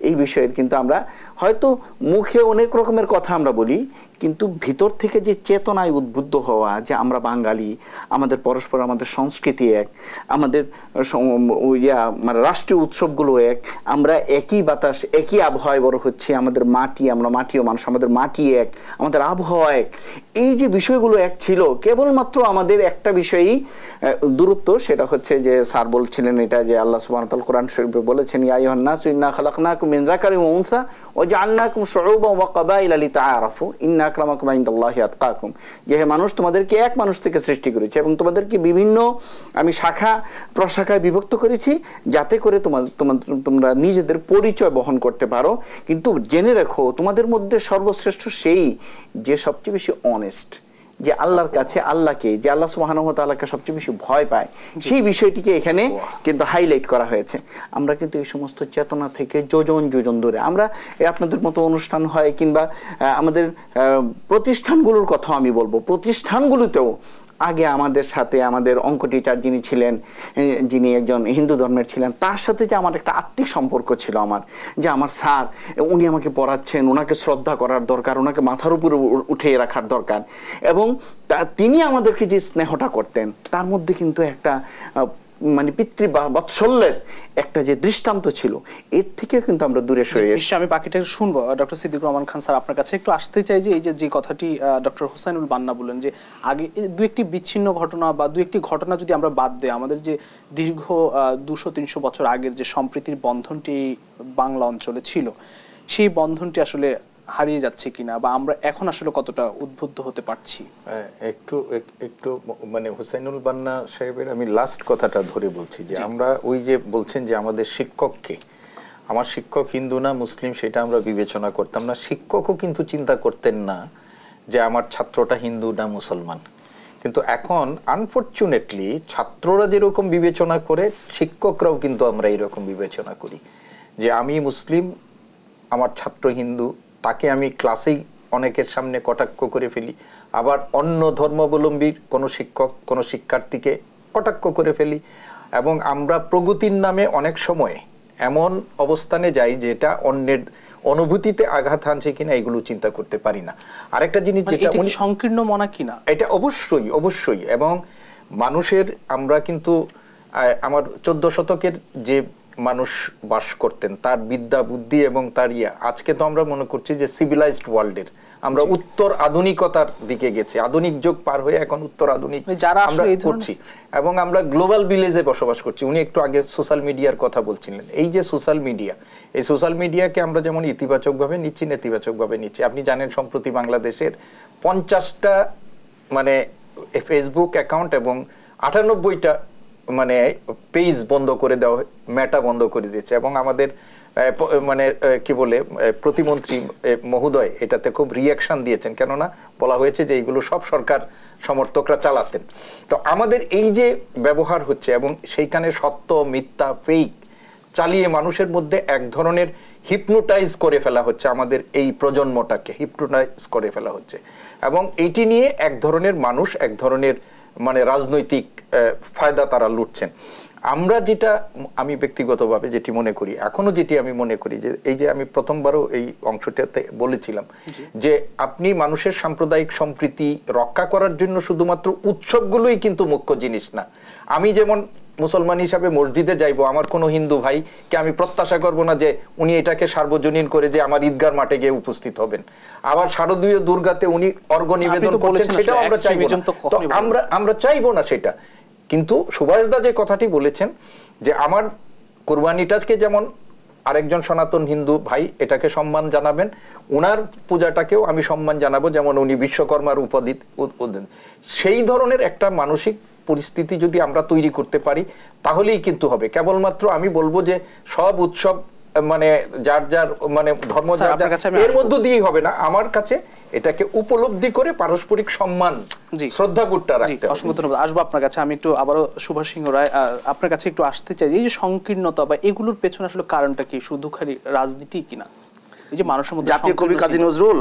এই বিষয়ের কিন্তু আমরা হয়তো মুখে অনেক রকমের কথা আমরা বলি, কিন্তু ভিতর থেকে যে চেতনায় উদ্বুদ্ধ হওয়া যে আমরা বাঙালি, আমাদের পরস্পর, আমাদের সংস্কৃতি এক, আমাদের রাষ্ট্রীয় উৎসবগুলো এক, আমরা একই বাতাস একই আবহাওয়ায় বড় হচ্ছি, আমাদের মাটি, আমরা মাটিও মানুষ, আমাদের মাটি এক, আমাদের আবহাওয়া এক, এই যে বিষয়গুলো এক ছিল, কেবলমাত্র আমাদের একটা বিষয়ই দূরত্ব, সেটা হচ্ছে যে স্যার বলছিলেন এটা, যে আল্লাহ সুবহানাহু ওয়া তাআলা কোরআন শরীফে বলেছেন, ইয়া আইয়ুহান নাসু ইন্না খালাকনাকুম মিন যাকারিন ওয়া উনসা ওয়া জাআলনাকুম শুউবান ওয়া কাবাইলা লিতাআরাফু ইন্না আক্রামাকুম ইনদাল্লাহি আতকাকুম, যে হে মানুষ, তোমাদেরকে এক মানুষ থেকে সৃষ্টি করেছি এবং তোমাদেরকে বিভিন্ন আমি শাখা প্রশাখায় বিভক্ত করেছি, যাতে করে তোমরা নিজেদের পরিচয় বহন করতে পারো। কিন্তু জেনে রেখো, তোমাদের মধ্যে সর্বশ্রেষ্ঠ সেই যে সবচেয়ে বেশি অনেস্ট, যে আল্লাহর কাছে আল্লাহকে, যে আল্লাহ সুবহানাহু ওয়া তাআলাকে সবচেয়ে বেশি ভয় পায়, সেই বিষয়টিকে এখানে কিন্তু হাইলাইট করা হয়েছে। আমরা কিন্তু এই সমস্ত চেতনা থেকে যোজন যোজন দূরে। আমরা আপনাদের মতো অনুষ্ঠান হয়, কিংবা আমাদের প্রতিষ্ঠানগুলোর কথা আমি বলবো, প্রতিষ্ঠানগুলোতেও আগে আমাদের সাথে আমাদের অঙ্ক টিচার যিনি ছিলেন, যিনি একজন হিন্দু ধর্মের ছিলেন, তার সাথে যে আমার একটা আত্মিক সম্পর্ক ছিল, আমার যে আমার স্যার উনি আমাকে পড়াচ্ছেন, ওনাকে শ্রদ্ধা করার দরকার, ওনাকে মাথার উপরে উঠিয়ে রাখার দরকার, এবং তিনি আমাদেরকে যে স্নেহটা করতেন তার মধ্যে কিন্তু একটা মানে পিতৃ বাৎসল্যের একটা যে দৃষ্টান্ত ছিল, এর থেকে কিন্তু আমরা দূরে সরে এসেছি। আমি বাকিটা শুনবো। ডক্টর সিদ্দিকুর রহমান খান স্যার, আপনার কাছে একটু আসতে চাই যে এই যে কথাটি ডক্টর হুসাইনুল বান্না বললেন যে আগে দু একটি বিচ্ছিন্ন ঘটনা বা দু একটি ঘটনা যদি আমরা বাদ দেই, আমাদের যে দীর্ঘ 200-300 বছর আগের যে সম্প্রীতির বন্ধনটি বাংলা অঞ্চলে ছিল, সেই বন্ধনটি আসলে হারিয়ে যাচ্ছে কিনা, বা আমরা এখন আসলে কতটা উদ্বুদ্ধ হতে পারছি? একটু মানে হুসাইনুল বান্না সাহেবের আমি লাস্ট কথাটা ধরে বলছি যে আমরা ওই যে বলছেন যে আমাদের শিক্ষককে, আমার শিক্ষক হিন্দু না মুসলিম সেটা আমরা বিবেচনা করতাম না, শিক্ষকও কিন্তু চিন্তা করতেন না যে আমার ছাত্রটা হিন্দু না মুসলমান। কিন্তু এখন আনফরচুনেটলি ছাত্ররা যেরকম বিবেচনা করে, শিক্ষকরাও কিন্তু আমরা এরকম বিবেচনা করি যে আমি মুসলিম, আমার ছাত্র হিন্দু, তাকে আমি ক্লাসেই অনেকের সামনে কটাক্ষ করে ফেলি, আবার অন্য ধর্মাবলম্বীর কোনো শিক্ষক কোনো শিক্ষার্থীকে কটাক্ষ করে ফেলি, এবং আমরা প্রগতির নামে অনেক সময় এমন অবস্থানে যাই যেটা অন্যের অনুভূতিতে আঘাত হানছে কিনা এগুলো চিন্তা করতে পারি না। আরেকটা জিনিস যেটা সংকীর্ণ মনা কিনা, এটা অবশ্যই অবশ্যই, এবং মানুষের আমরা কিন্তু আমার 14 শতকের যে মানুষ বাস করতেন তার বিদ্যা বুদ্ধি এবং তার আজকে তো আমরা মনে করছি যে সিভিলাইজড ওয়ার্ল্ডের আমরা উত্তর আধুনিকতার দিকে গেছি, আধুনিক যুগ পার হয়ে এখন উত্তর আধুনিক আমরা করছি, এবং আমরা গ্লোবাল ভিলেজে বসবাস করছি। উনি একটু আগে সোশ্যাল মিডিয়ার কথা বলছিলেন, এই যে সোশ্যাল মিডিয়া, এই সোশ্যাল মিডিয়াকে আমরা যেমন ইতিবাচকভাবে নিচ্ছি নেতিবাচকভাবে নিচ্ছি। আপনি জানেন সম্প্রতি বাংলাদেশের 50টা মানে ফেসবুক অ্যাকাউন্ট এবং 98টা মানে পেজ বন্ধ করে দেওয়া, মেটা বন্ধ করে দিয়েছে, এবং আমাদের মানে কি বলে প্রতিমন্ত্রী মহোদয় এটাতে খুব রিয়াকশন দিয়েছেন, কেননা বলা হয়েছে যে এইগুলো সব সরকার সমর্থকরা চালাতেন। তো আমাদের এই যে ব্যবহার হচ্ছে এবং সেইখানে সত্য মিথ্যা ফেক চালিয়ে মানুষের মধ্যে এক ধরনের হিপনোটাইজ করে ফেলা হচ্ছে, আমাদের এই প্রজন্মটাকে হিপনোটাইজ করে ফেলা হচ্ছে, এবং এইটি নিয়ে এক ধরনের মানুষ এক ধরনের মানে রাজনৈতিক ফায়দা তারা লুটছেন। আমরা যেটা আমি ব্যক্তিগতভাবে যেটি মনে করি, এখনো যেটি আমি মনে করি যে এই যে আমি প্রথমবারও এই অংশটাতে বলেছিলাম যে আপনি মানুষের সাম্প্রদায়িক সম্প্রীতি রক্ষা করার জন্য শুধুমাত্র উৎসবগুলোই কিন্তু মুখ্য জিনিস না। আমি যেমন মুসলমান হিসাবে মসজিদে যাইবো, আমার কোনো হিন্দু ভাইকে আমি প্রত্যাশা করব না যে উনি এটাকে সার্বজনীন করে যে আমার ঈদগার মাঠে গিয়ে উপস্থিত হবেন। আবার শারদীয় দুর্গাতে উনি অর্ঘ নিবেদন করছেন, সেটাও আমরা চাইবো না, তো আমরা চাইবো না সেটা। কিন্তু সুভাষদা যে কথাটি বলেছেন যে আমার কোরবানিটাকে যেমন আরেকজন সনাতন হিন্দু ভাই এটাকে সম্মান জানাবেন, ওনার পূজাটাকেও আমি সম্মান জানাবো, যেমন উনি বিশ্বকর্মার উপাধি, সেই ধরনের একটা মানসিক পরিস্থিতি যদি আমরা তৈরি করতে পারি তাহলেই কিন্তু হবে। কেবলমাত্র আমি বলবো যে সব উৎসব মানে যার যার মানে ধর্ম যার যার, এর মধ্য দিয়েই হবে না। আমার কাছে এটাকে উপলব্ধি করে পারস্পরিক সম্মান শ্রদ্ধাবোধটা রাখতে হবে। অসংখ্য ধন্যবাদ। আসবো আপনার কাছে। আমি একটু আবারও সুভাষ সিংহ রায় আপনার কাছে একটু আসতে চাই, এই যে সংকীর্ণতা বা এগুলোর পেছনে আসলে কারণটা কি, শুধু খালি রাজনীতি কিনা? এই যে মানুষের মধ্যে জাতীয় কবি কাজী নজরুল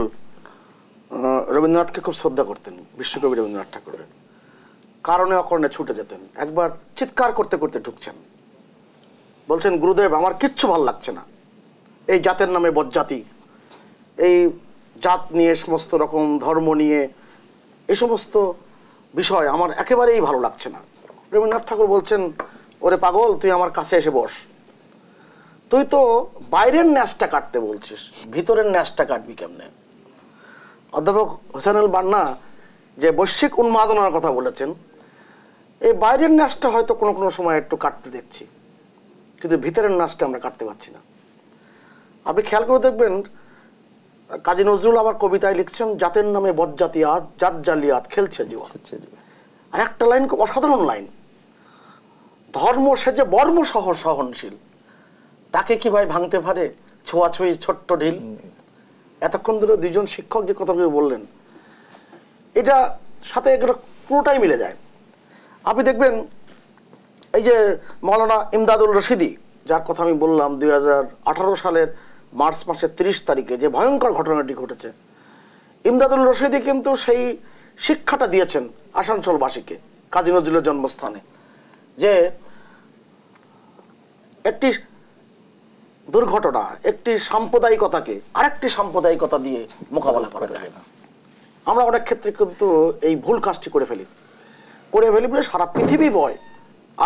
রবীন্দ্রনাথকে খুব শ্রদ্ধা করতেন, বিশ্বকবি রবীন্দ্রনাথ ঠাকুরের, কারণে অকারণে ছুটে যেতেন। একবার চিৎকার করতে করতে ঢুকছেন, বলছেন গুরুদেব আমার কিচ্ছু ভাল লাগছে না, এই জাতের নামে বজ্জাতি, এই জাত নিয়ে সমস্ত রকম ধর্ম নিয়ে এই সমস্ত বিষয় আমার একেবারেই ভালো লাগছে না। রবীন্দ্রনাথ ঠাকুর বলছেন ওরে পাগল, তুই আমার কাছে এসে বস, তুই তো বাইরের ন্যাসটা কাটতে বলছিস, ভিতরের ন্যাসটা কাটবি কেমনে? অধ্যাপক হুসাইনুল বান্না যে বৈশ্বিক উন্মাদনার কথা বলেছেন, এই বাইরের ন্যাসটা হয়তো কোনো কোনো সময় একটু কাটতে দেখছি, কিন্তু ভিতরের ন্যাসটা আমরা কাটতে পারছি না। আপনি খেয়াল করে দেখবেন কাজী নজরুল আবার কবিতায় লিখছেন জাতের নামে বজ্জাতিয়াত, জাত জালিয়াত খেলছে জীবন। আর একটা লাইন অসাধারণ লাইন, ধর্ম সেজে বর্ম সহ সহনশীল, তাকে কি ভাই ভাঙতে পারে ছোঁয়াছুঁই ছোট্ট ঢিল? এতক্ষণ ধরে দুইজন শিক্ষক যে কথাগুলো বললেন, এটা সাথে পুরোটাই মিলে যায়। আপনি দেখবেন এই যে মৌলানা ইমদাদুল রশিদি, যার কথা আমি বললাম 2018 সালের মার্চ মাসের 30 তারিখে যে ভয়ঙ্কর ঘটনাটি ঘটেছে, ইমদাদুল রশিদি কিন্তু সেই শিক্ষাটা দিয়েছেন আসানসোলবাসীকে, কাজী নজরুলের জন্মস্থানে, যে একটি দুর্ঘটনা, একটি সাম্প্রদায়িকতাকে আরেকটি সাম্প্রদায়িকতা দিয়ে মোকাবেলা করা যায় না। আমরা অনেক ক্ষেত্রে কিন্তু এই ভুল কাজটি করে ফেলি বলে সারা পৃথিবী বয়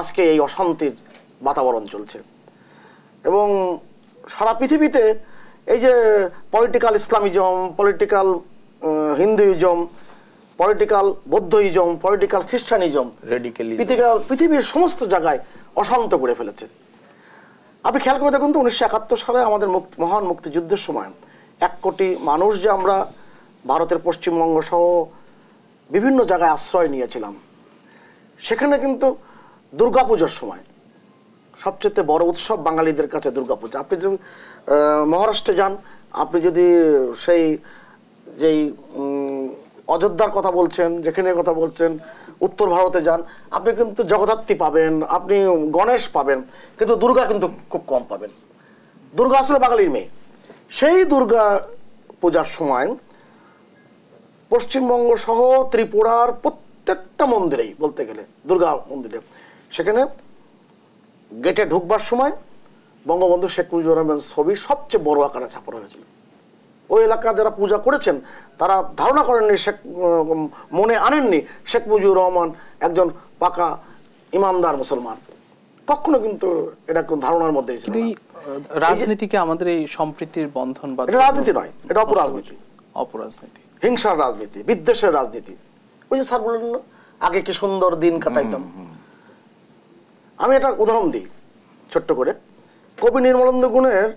আজকে এই অশান্তির বাতাবরণ চলছে। এবং সারা পৃথিবীতে এই যে political Islamism, political Hinduism, political Buddhism, political Christianism পৃথিবীর সমস্ত জায়গায় অশান্ত করে ফেলেছে। আপনি খেয়াল করে দেখুন তো, 1971 সালে আমাদের মহান মুক্তিযুদ্ধের সময় 1 কোটি মানুষ যে আমরা ভারতের পশ্চিমবঙ্গ সহ বিভিন্ন জায়গায় আশ্রয় নিয়েছিলাম, সেখানে কিন্তু দুর্গাপূজার সময় সবচেয়ে বড় উৎসব বাঙালিদের কাছে দুর্গাপূজা। আপনি যদি মহারাষ্ট্রে যান, আপনি যদি সেই যেই অযোধ্যার কথা বলছেন, যেখানে কথা বলছেন, উত্তর ভারতে যান, আপনি কিন্তু জগদ্ধাত্রী পাবেন, আপনি গণেশ পাবেন, কিন্তু দুর্গা কিন্তু খুব কম পাবেন। দুর্গা আসলে বাঙালির মেয়ে। সেই দুর্গা পূজার সময় পশ্চিমবঙ্গ সহ ত্রিপুরার প্রত্যেকটা মন্দিরেই বলতে গেলে, দুর্গা মন্দিরে, সেখানে গেটে ঢুকবার সময় বঙ্গবন্ধু শেখ মুজিবুর রহমান ছবি সবচেয়ে বড় আকারে ছাপানো হয়েছিল। ওই এলাকার যারা পূজা করেছেন তারা ধারণা করেননি, মনে আনেননি শেখ মুজিবুর রহমান একজন পাকা ইমানদার মুসলমান। কখনো কিন্তু এটা কোন ধারণার মধ্যে ছিল না। রাজনীতিকে আমাদের এই সম্প্রীতির বন্ধন, বা এটা রাজনীতি নয়, এটা অপরাজনীতি, হিংসার রাজনীতি, বিদ্বেষের রাজনীতি। ওই যে স্যার বললেন না, আগে কি সুন্দর দিন কাটাইতাম। আমি একটা উদাহরণ দিই ছোট্ট করে। কবি নির্মলেন্দু গুণের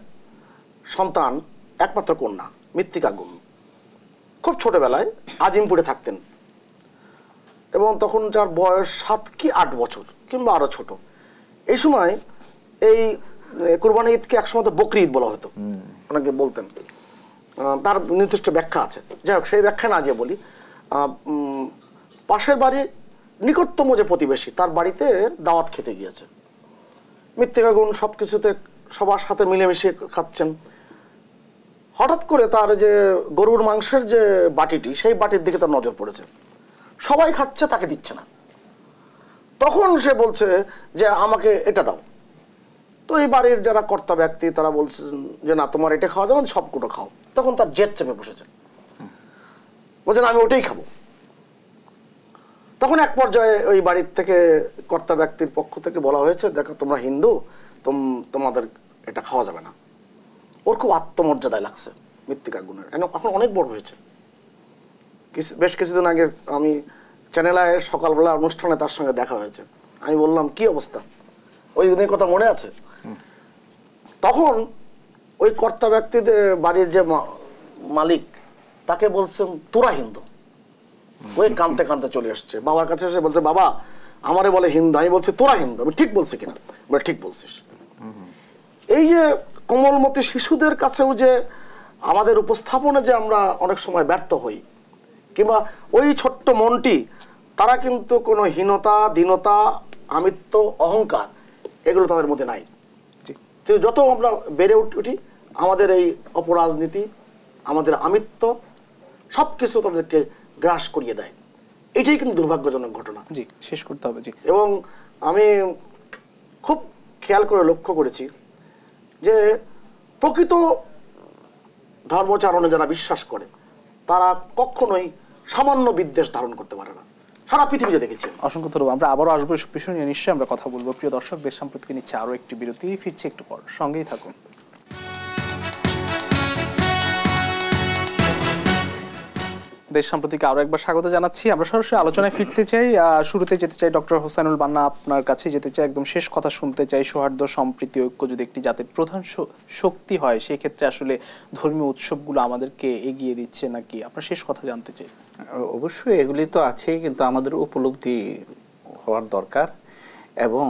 সন্তান একমাত্র কন্যা মৃত্তিকা গুণ খুব ছোটবেলায় আজিমপুরে থাকতেন, এবং তখন যার বয়স 7 কি 8 বছর কিংবা আরো ছোট। এই সময় এই কুরবানি ঈদকে একসময় বকরি ঈদ বলা হতো, অনেকে বলতেন, তার নির্দিষ্ট ব্যাখ্যা আছে। যাই হোক, সেই ব্যাখ্যা না যে বলি, পাশের বাড়ির নিকটতম যে প্রতিবেশী তার বাড়িতে দাওয়াত খেতে গিয়েছে। মৃত্তিকা গুণ সবকিছুতে সবার সাথে মিলেমিশে খাচ্ছেন। হঠাৎ করে তার যে গরুর মাংসের যে বাটিটি, সেই বাটির দিকে তার নজর পড়েছে। সবাই খাচ্ছে, তাকে দিচ্ছে না। তখন সে বলছে যে আমাকে এটা দাও। তো এই বাড়ির যারা কর্তা ব্যক্তি তারা বলছে যে না, তোমার এটা খাওয়া যাবে, সবগুলো খাও। তখন তার জেদ চেপে বসেছে, বলছেন আমি ওটাই খাবো। তখন এক পর্যায়ে ওই বাড়ির থেকে কর্তা ব্যক্তির পক্ষ থেকে বলা হয়েছে, দেখো তোমরা হিন্দু, তোমাদের এটা খাওয়া যাবে না। ওর খুব আত্মমর্যাদায় লাগছে মৃত্তিকা গুণের, এখন অনেক বড় হয়েছে। বেশ কিছুদিন আগে আমি চ্যানেল আয়ের সকালবেলা অনুষ্ঠানে তার সঙ্গে দেখা হয়েছে। আমি বললাম কি অবস্থা, ওই দিনের কথা মনে আছে? তখন ওই কর্তা ব্যক্তিদের বাড়ির যে মালিক তাকে বলছেন তোরা হিন্দু। ওই কাঁদতে কাঁদতে চলে আসছে বাবার কাছে, এসে বলছে বাবা আমারে বলে হিন্দু। আমি বলছি তোরা হিন্দু। আমি ঠিক বলছি কিনা? বলে ঠিক বলছিস। এই যে কোমলমতি শিশুদের কাছেও যে আমাদের উপস্থাপনে যে আমরা অনেক সময় ব্যর্থ হই, কিংবা ওই ছোট্ট মনটি, তারা কিন্তু কোনো হীনতা, দীনতা, আমিত্ব, অহংকার এগুলো তাদের মধ্যে নাই। কিন্তু যত আমরা বেড়ে উঠি, আমাদের এই অপরাজনীতি, আমাদের আমিত্ব সবকিছু তাদেরকে গ্রাস করিয়ে দেয়। এটাই কিন্তু দুর্ভাগ্যজনক ঘটনা। জি, শেষ করতে হবে। জি। এবং আমি খুব খেয়াল করে লক্ষ্য করেছি যে প্রকৃত ধর্মচারণে যারা বিশ্বাস করে তারা কখনোই সামান্য বিদ্বেষ ধারণ করতে পারে না, সারা পৃথিবীতে দেখেছি। অসংখ্য ধন্যবাদ। আমরা আবারও আসবো বিষয় নিয়ে, নিশ্চয়ই আমরা কথা বলবো। প্রিয় দর্শক, দেশ সম্প্রতি নিচ্ছে আরো একটি বিরতি, ফিরছি একটু পর, সঙ্গেই থাকুন। দেশ সম্প্রতিকে আরো একবার স্বাগত জানাচ্ছি। আমরা সরাসরি আলোচনায় ফিরতে চাই। শুরুতে যেতে চাই ডক্টর হোসেনুল বান্না, আপনার কাছে যেতে চাই, একদম শেষ কথা শুনতে চাই। সৌহার্দ্য, সম্প্রীতি, ঐক্য যদি একটি জাতির প্রধান শক্তি হয়, সেই ক্ষেত্রে আসলে ধর্মীয় উৎসবগুলো আমাদেরকে এগিয়ে দিচ্ছে নাকি? আপনার শেষ কথা জানতে চাই। অবশ্যই এগুলি তো আছেই, কিন্তু আমাদের উপলব্ধি হওয়ার দরকার, এবং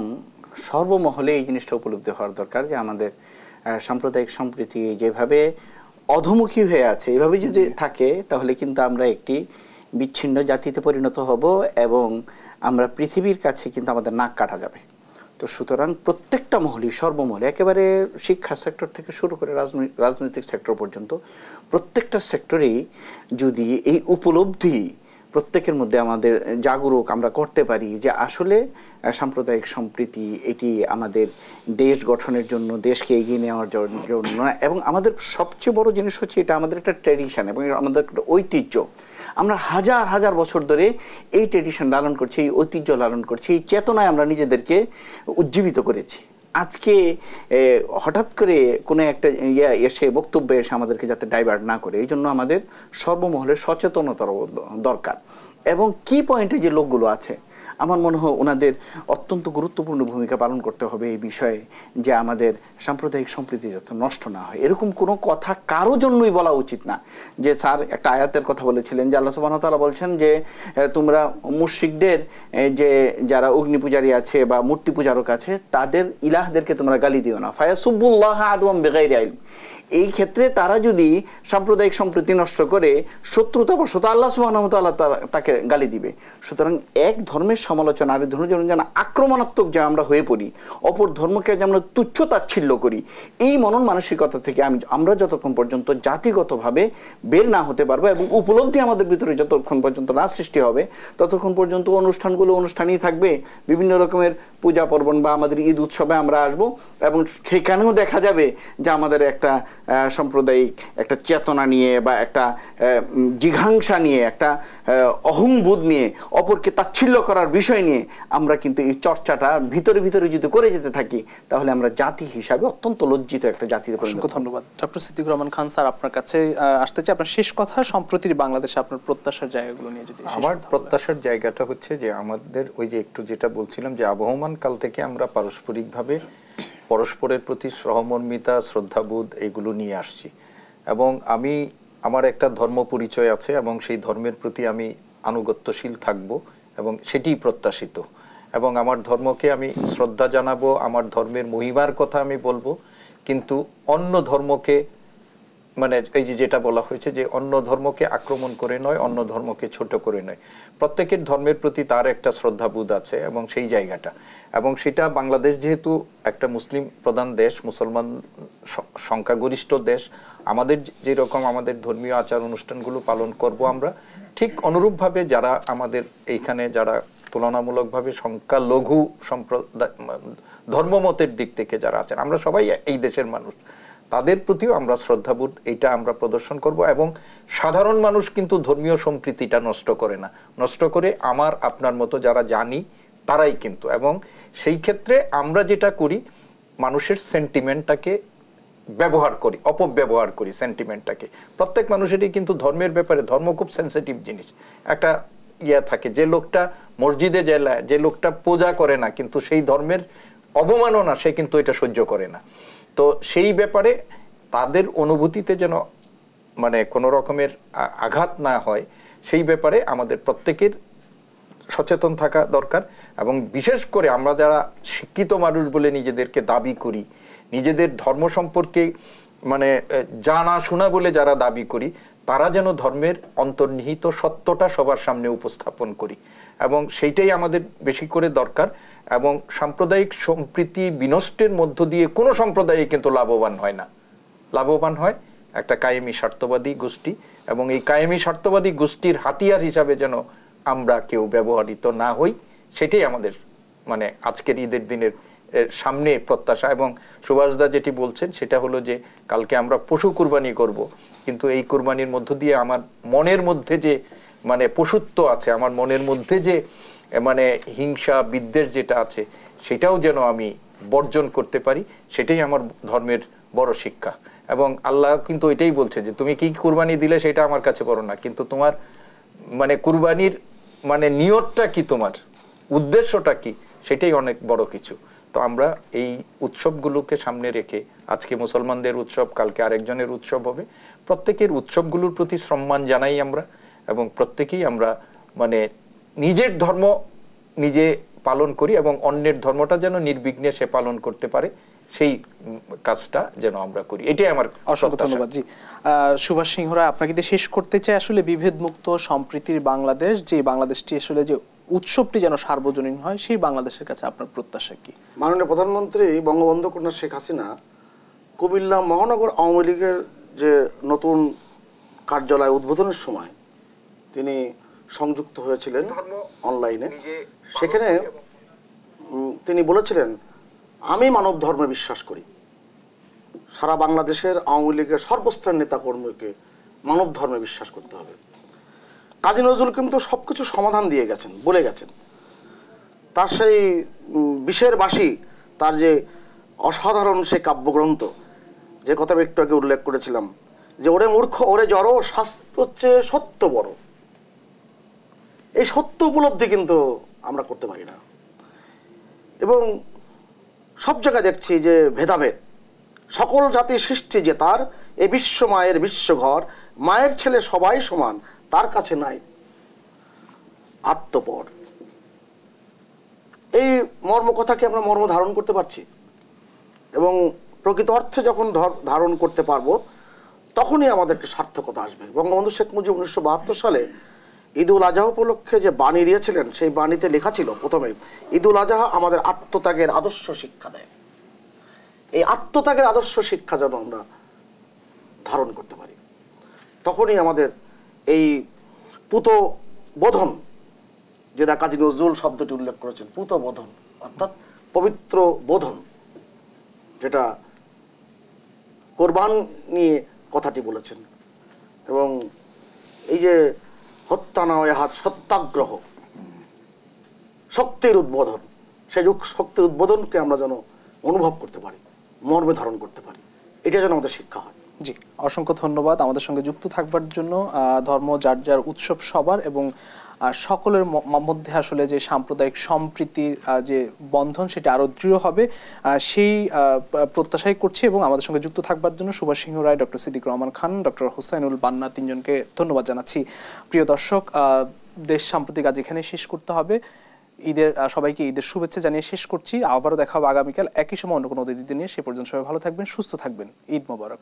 সর্বমহলে এই জিনিসটা উপলব্ধি হওয়ার দরকার যে আমাদের সাম্প্রদায়িক সম্প্রীতি যেভাবে অধমুখী হয়ে আছে, এভাবে যদি থাকে তাহলে কিন্তু আমরা একটি বিচ্ছিন্ন জাতিতে পরিণত হব, এবং আমরা পৃথিবীর কাছে কিন্তু আমাদের নাক কাটা যাবে। তো সুতরাং প্রত্যেকটা মহলই, সর্বমহলে, একেবারে শিক্ষা সেক্টর থেকে শুরু করে রাজনৈতিক সেক্টর পর্যন্ত প্রত্যেকটা সেক্টরেই যদি এই উপলব্ধি প্রত্যেকের মধ্যে আমাদের জাগরুক আমরা করতে পারি যে আসলে সাম্প্রদায়িক সম্প্রীতি এটি আমাদের দেশ গঠনের জন্য, দেশকে এগিয়ে নেওয়ার জন্য, এবং আমাদের সবচেয়ে বড় জিনিস হচ্ছে এটা আমাদের একটা ট্র্যাডিশন এবং আমাদের একটা ঐতিহ্য। আমরা হাজার হাজার বছর ধরে এই ট্র্যাডিশন লালন করছি, এই ঐতিহ্য লালন করছি, এই চেতনায় আমরা নিজেদেরকে উজ্জীবিত করেছি। আজকে হঠাৎ করে কোনো একটা এসে বক্তব্যে এসে আমাদেরকে যাতে ডাইভার্ট না করে, এই জন্য আমাদের সর্বমহলে সচেতনতার দরকার। এবং কি পয়েন্টে যে লোকগুলো আছে, আমার মনে হয় ওনাদের অত্যন্ত গুরুত্বপূর্ণ ভূমিকা পালন করতে হবে এই বিষয়ে, যে আমাদের সাম্প্রদায়িক সম্প্রীতি যাতে নষ্ট না হয়। এরকম কোনো কথা কারো জন্যই বলা উচিত না। যে স্যার একটা আয়াতের কথা বলেছিলেন যে আল্লাহ সুবহানাহু ওয়া তাআলা বলছেন যে তোমরা মুশরিকদের যে যারা অগ্নি পূজারী আছে বা মূর্তি পূজারক আছে তাদের ইলাহদেরকে তোমরা গালি দিও না, ফায়াসুবুল্লাহ আদওয়াম বিগাইরি ইলম। এই ক্ষেত্রে তারা যদি সাম্প্রদায়িক সম্প্রীতি নষ্ট করে শত্রুতাবশত আল্লাহ সুবহানাহু ওয়া তাআলা তাকে গালি দিবে। সুতরাং এক ধর্মের সমালোচনা আর ধর্মের জন্য যেন আক্রমণাত্মক যে আমরা হয়ে পড়ি, অপর ধর্মকে যে আমরা তুচ্ছ তাচ্ছিল্য করি, এই মনন মানসিকতা থেকে আমরা যতক্ষণ পর্যন্ত জাতিগতভাবে বের না হতে পারবো এবং উপলব্ধি আমাদের ভিতরে যতক্ষণ পর্যন্ত না সৃষ্টি হবে, ততক্ষণ পর্যন্ত অনুষ্ঠানগুলো অনুষ্ঠানই থাকবে। বিভিন্ন রকমের পূজা পার্বণ বা আমাদের ঈদ উৎসবে আমরা আসব এবং সেখানেও দেখা যাবে যে আমাদের একটা সাম্প্রদায়িক একটা চেতনা নিয়ে বা একটা জিঘাংসা নিয়ে, একটা অহংবোধ নিয়ে, অপরকে তাচ্ছিল্য করার বিষয় নিয়ে আমরা কিন্তু এই চর্চাটা ভিতরে ভিতরে যদি করে যেতে থাকি, তাহলে আমরা জাতি হিসাবে অত্যন্ত লজ্জিত একটা জাতিতে পরিণত হব। ধন্যবাদ। ডক্টর সিদ্দিকুর রহমান খান স্যার, আপনার কাছে আসতে চাই। আপনার শেষ কথা, সম্প্রতির বাংলাদেশে আপনার প্রত্যাশার জায়গাগুলো নিয়ে যদি। আমার প্রত্যাশার জায়গাটা হচ্ছে যে আমাদের ওই যে একটু যেটা বলছিলাম যে আবহমান কাল থেকে আমরা পারস্পরিকভাবে পরস্পরের প্রতি সহমর্মিতা, শ্রদ্ধাবোধ এগুলো নিয়ে আসছি। এবং আমার একটা ধর্ম পরিচয় আছে এবং সেই ধর্মের প্রতি আমি আনুগত্যশীল থাকব এবং সেটিই প্রত্যাশিত। এবং আমার ধর্মকে আমি শ্রদ্ধা জানাবো, আমার ধর্মের মহিমার কথা আমি বলবো, কিন্তু অন্য ধর্মকে মানে এই যে যেটা বলা হয়েছে যে অন্য ধর্মকে আক্রমণ করে নয়, অন্য ধর্মকে ছোট করে নয়। প্রত্যেকের ধর্মের প্রতি তার একটা শ্রদ্ধাবোধ আছে এবং সেই জায়গাটা, এবং সেটা বাংলাদেশ যেহেতু একটা মুসলিম প্রধান দেশ, মুসলমান সংখ্যাগরিষ্ঠ দেশ, আমাদের যেরকম আমাদের ধর্মীয় আচার অনুষ্ঠানগুলো পালন করব আমরা, ঠিক অনুরূপভাবে যারা আমাদের এইখানে যারা তুলনামূলকভাবে সংখ্যালঘু সম্প্রদায় ধর্মমতের দিক থেকে যারা আছেন, আমরা সবাই এই দেশের মানুষ, তাদের প্রতিও আমরা শ্রদ্ধাবোধ এইটা আমরা প্রদর্শন করব। এবং সাধারণ মানুষ কিন্তু ধর্মীয় সম্প্রীতিটা নষ্ট করে না, নষ্ট করে আমার আপনার মতো যারা জানি তারাই কিন্তু। এবং সেই ক্ষেত্রে আমরা যেটা করি, মানুষের সেন্টিমেন্টটাকে ব্যবহার করি, অপব্যবহার করি সেন্টিমেন্টটাকে। প্রত্যেক মানুষেরই কিন্তু ধর্মের ব্যাপারে, ধর্ম খুব সেন্সিটিভ জিনিস, একটা থাকে যে লোকটা মসজিদে যায়, যে লোকটা পূজা করে না, কিন্তু সেই ধর্মের অবমাননা সে কিন্তু এটা সহ্য করে না। তো সেই ব্যাপারে তাদের অনুভূতিতে যেন মানে কোনো রকমের আঘাত না হয়, সেই ব্যাপারে আমাদের প্রত্যেকের সচেতন থাকা দরকার। এবং বিশেষ করে আমরা যারা শিক্ষিত মানুষ বলে নিজেদেরকে দাবি করি, নিজেদের ধর্ম সম্পর্কে মানে জানা শোনা বলে যারা দাবি করি, তারা যেন ধর্মের অন্তর্নিহিত সত্যটা সবার সামনে উপস্থাপন করি, এবং সেইটাই আমাদের বেশি করে দরকার। এবং সাম্প্রদায়িক সম্প্রীতি বিনষ্টের মধ্য দিয়ে কোনো সম্প্রদায় কিন্তু লাভবান হয় না, লাভবান হয় একটা কায়েমি স্বার্থবাদী গোষ্ঠী, এবং এই কায়েমি স্বার্থবাদী গোষ্ঠীর হাতিয়ার হিসাবে যেন আমরা কেউ ব্যবহৃত না হই, সেটাই আমাদের মানে আজকের ঈদের দিনের সামনে প্রত্যাশা। এবং সুভাষদা যেটি বলছেন সেটা হলো যে কালকে আমরা পশু কুরবানি করব, কিন্তু এই কুরবানির মধ্য দিয়ে আমার মনের মধ্যে যে মানে পশুত্ব আছে, আমার মনের মধ্যে যে মানে হিংসা বিদ্বেষ যেটা আছে, সেটাও যেন আমি বর্জন করতে পারি, সেটাই আমার ধর্মের বড় শিক্ষা। এবং আল্লাহ কিন্তু এটাই বলছে যে তুমি কি কুরবানি দিলে সেটা আমার কাছে বড় না, কিন্তু তোমার মানে কুরবানির মানে নিয়তটা কি, তোমার উদ্দেশ্যটা কি, সেটাই অনেক বড় কিছু। তো আমরা এই উৎসবগুলোকে সামনে রেখে, আজকে মুসলমানদের উৎসব, কালকে আরেকজনের উৎসব হবে, প্রত্যেকের উৎসবগুলোর প্রতি সম্মান জানাই আমরা, এবং প্রত্যেকেই আমরা মানে নিজের ধর্ম নিজে পালন করি এবং অন্যের ধর্মটা যেন নির্বিঘ্নে সে পালন করতে পারে, সেই কাজটা যেন আমরা করি, এটাই আমার। অসংখ্য ধন্যবাদ। জি, সুভাষ সিংহ রায়, আপনাকে দিয়ে শেষ করতে চাই, আসলে বিভেদ মুক্ত সম্প্রীতির বাংলাদেশ, যে বাংলাদেশটি আসলে যে উৎসবটি যেন সার্বজনীন হয়, সেই বাংলাদেশের কাছে আপনার প্রত্যাশা কি? মাননীয় প্রধানমন্ত্রী বঙ্গবন্ধু কন্যা শেখ হাসিনা কুমিল্লা মহানগর আওয়ামী লীগের যে নতুন কার্যালয় উদ্বোধনের সময় তিনি সংযুক্ত হয়েছিলেন অনলাইনে। সেখানে তিনি বলেছিলেন, আমি মানব ধর্মে বিশ্বাস করি। সারা বাংলাদেশের আওয়ামী লীগের সর্বস্তরের নেতাকর্মীকে মানব ধর্মে বিশ্বাস করতে হবে। কাজী নজরুল কিন্তু সবকিছু সমাধান দিয়ে গেছেন, বলে গেছেন। তার সেই বিষের বাসি, তার যে অসাধারণ সেই কাব্যগ্রন্থ, যে কথা আমি একটু আগে উল্লেখ করেছিলাম, যে ওরে মূর্খ ওরে জড়, শাস্ত্র হচ্ছে সত্য বড়। এই সত্য উপলব্ধি কিন্তু আমরা করতে পারি না। এবং সব জায়গায় দেখছি যে ভেদাভেদ, সকল জাতির সৃষ্টি যে তার, এ বিশ্ব মায়ের বিশ্বঘর, মায়ের ছেলে সবাই সমান, তার কাছে নাই আত্মপর। এই মর্মকথাকে আমরা মর্ম ধারণ করতে পারছি, এবং প্রকৃত অর্থে যখন ধারণ করতে পারবো তখনই আমাদেরকে সার্থকতা আসবে। বঙ্গবন্ধু শেখ মুজিব 1972 সালে ঈদুল আজহা উপলক্ষে যে বাণী দিয়েছিলেন, সেই বাণীতে লেখা ছিল প্রথমে, ঈদুল আজহা আমাদের আত্মত্যাগের আদর্শ শিক্ষা দেয়। এই আত্মত্যাগের আদর্শ শিক্ষা যেন আমরা ধারণ করতে পারি, তখনই আমাদের এই পুত বোধন, যেটা কাজী নজরুল শব্দটি উল্লেখ করেছেন, পুত বোধন অর্থাৎ পবিত্র বোধন, যেটা কোরবান নিয়ে কথাটি বলেছেন। এবং এই যে হত্যা না হয় হাত সত্যাগ্রহ, শক্তির উদ্বোধন, সেই শক্তির উদ্বোধনকে আমরা যেন অনুভব করতে পারি, মর্মে ধারণ করতে পারি, এটা যেন আমাদের শিক্ষা হয়। জি, অসংখ্য ধন্যবাদ আমাদের সঙ্গে যুক্ত থাকবার জন্য। ধর্ম যার যার উৎসব সবার, এবং সকলের মধ্যে আসলে যে সাম্প্রদায়িক সম্প্রীতির যে বন্ধন, সেটা আরো দৃঢ় হবে সেই প্রত্যাশাই করছি। এবং আমাদের সঙ্গে যুক্ত থাকবার জন্য সুভাষ সিংহ রায়, ডক্টর সিদ্দিক রহমান খান, ডক্টর হোসাইনুল বান্না, তিনজনকে ধন্যবাদ জানাচ্ছি। প্রিয় দর্শক, দেশ সাম্প্রতিক আজ এখানে শেষ করতে হবে। সবাইকে ঈদের শুভেচ্ছা জানিয়ে শেষ করছি। আবারও দেখা হবে আগামীকাল একই সময় অন্য কোনো অতিথি নিয়ে। সে পর্যন্ত সবাই ভালো থাকবেন, সুস্থ থাকবেন। ঈদ মোবারক।